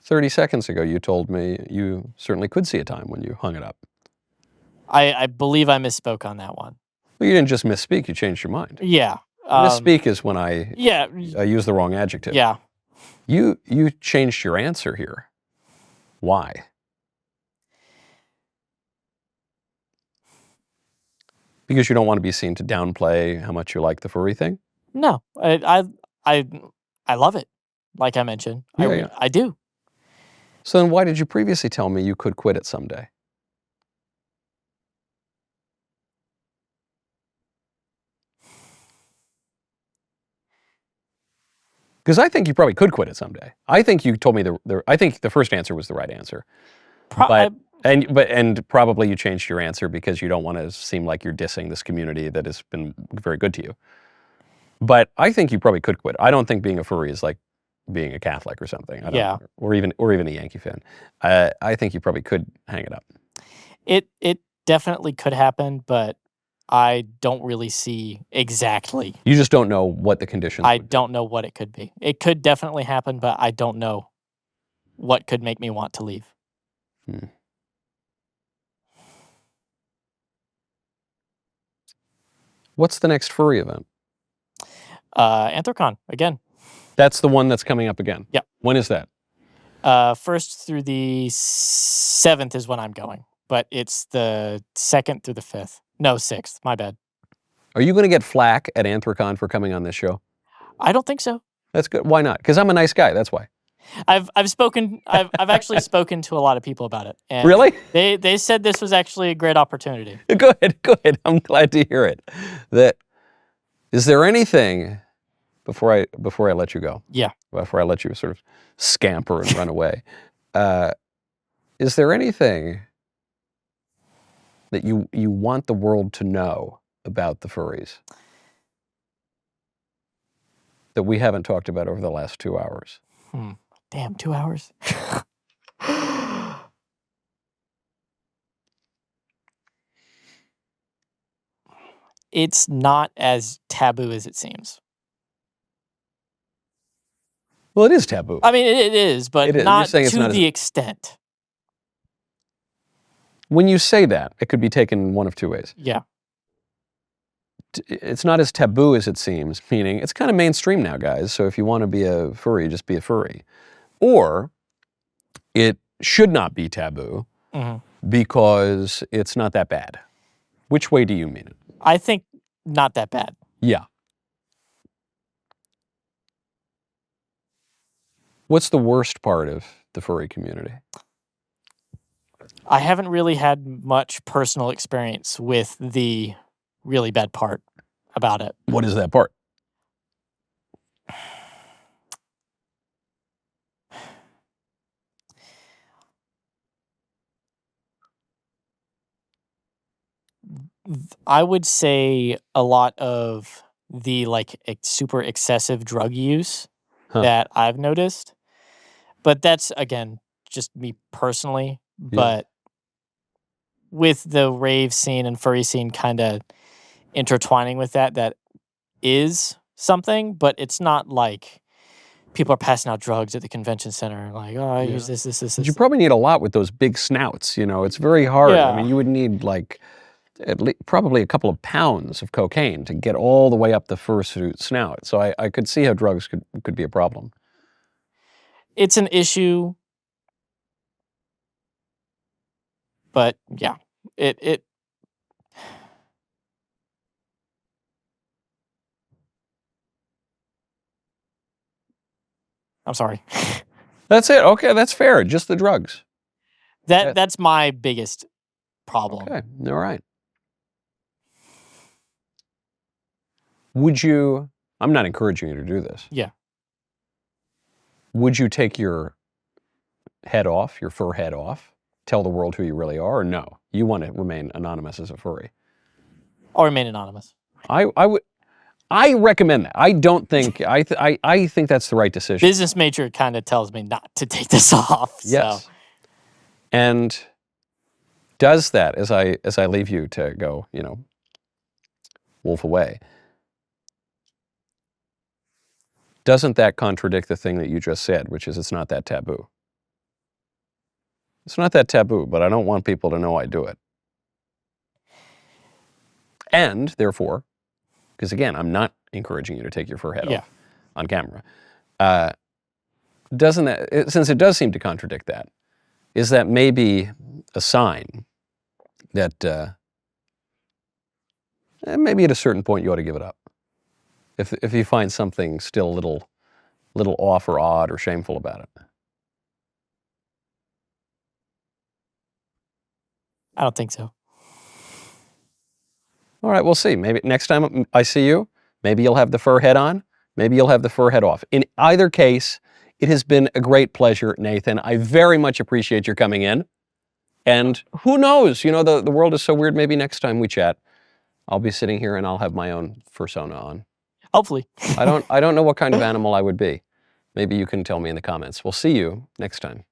30 seconds ago, you told me you certainly could see a time when you hung it up. I believe I misspoke on that one. Well, you didn't just misspeak, you changed your mind. Yeah. Misspeak is when I use the wrong adjective. Yeah. You changed your answer here. Why? Because you don't want to be seen to downplay how much you like the furry thing? No, I love it. Like I mentioned, I do. So then why did you previously tell me you could quit it someday? Because I think you probably could quit it someday. I think you told me I think the first answer was the right answer. And probably you changed your answer because you don't want to seem like you're dissing this community that has been very good to you. But I think you probably could quit. I don't think being a furry is like being a Catholic or something. Or even a Yankee fan. I think you probably could hang it up. It definitely could happen, but I don't really see exactly. You just don't know what the conditions I would be. don't know what it could be. It could definitely happen, but I don't know what could make me want to leave. What's the next furry event? Anthrocon, again. That's the one that's coming up again? Yeah. When is that? 1st through the 7th is when I'm going, but it's the 2nd through the 5th. No, 6th. My bad. Are you going to get flack at Anthrocon for coming on this show? I don't think so. That's good. Why not? Because I'm a nice guy. That's why. I've actually spoken to a lot of people about it. And Really? They said this was actually a great opportunity. Good. I'm glad to hear it. Is there anything before I let you go? Yeah. Before I let you sort of scamper and run away, is there anything that you want the world to know about the furries that we haven't talked about over the last 2 hours? Damn, 2 hours. It's not as taboo as it seems. Well, it is taboo. I mean, it is, but not to the extent. When you say that, it could be taken one of two ways. Yeah. It's not as taboo as it seems, meaning it's kind of mainstream now, guys. So if you want to be a furry, just be a furry. Or it should not be taboo because it's not that bad. Which way do you mean it? I think not that bad. Yeah. What's the worst part of the furry community? I haven't really had much personal experience with the really bad part about it. What is that part? I would say a lot of the super excessive drug use that I've noticed. But that's, again, just me personally. Yeah. But with the rave scene and furry scene kind of intertwining with that is something, but it's not like people are passing out drugs at the convention center. Like, oh, I use this. But you probably need a lot with those big snouts, It's very hard. Yeah. I mean, you would need at least probably a couple of pounds of cocaine to get all the way up the fursuit snout. So I could see how drugs could be a problem. It's an issue, but yeah, it I'm sorry. That's it. Okay, that's fair. Just the drugs. That's my biggest problem. Okay, all right. Would you, I'm not encouraging you to do this. Yeah. Would you take your head off, your fur head off, tell the world who you really are, or no? You want to remain anonymous as a furry? I'll remain anonymous. I recommend that. I don't think, I think that's the right decision. Business major kind of tells me not to take this off. Yes. So. And does that, as I leave you to go, wolf away, doesn't that contradict the thing that you just said, which is it's not that taboo? It's not that taboo, but I don't want people to know I do it. And therefore, because again, I'm not encouraging you to take your fur head off on camera. Doesn't that, since it does seem to contradict that, is that maybe a sign that maybe at a certain point you ought to give it up? If you find something still a little off or odd or shameful about it. I don't think so. All right, we'll see. Maybe next time I see you, maybe you'll have the fur head on. Maybe you'll have the fur head off. In either case, it has been a great pleasure, Nathan. I very much appreciate your coming in. And who knows, you know, the world is so weird. Maybe next time we chat, I'll be sitting here and I'll have my own fursona on. Hopefully. I don't know what kind of animal I would be. Maybe you can tell me in the comments. We'll see you next time.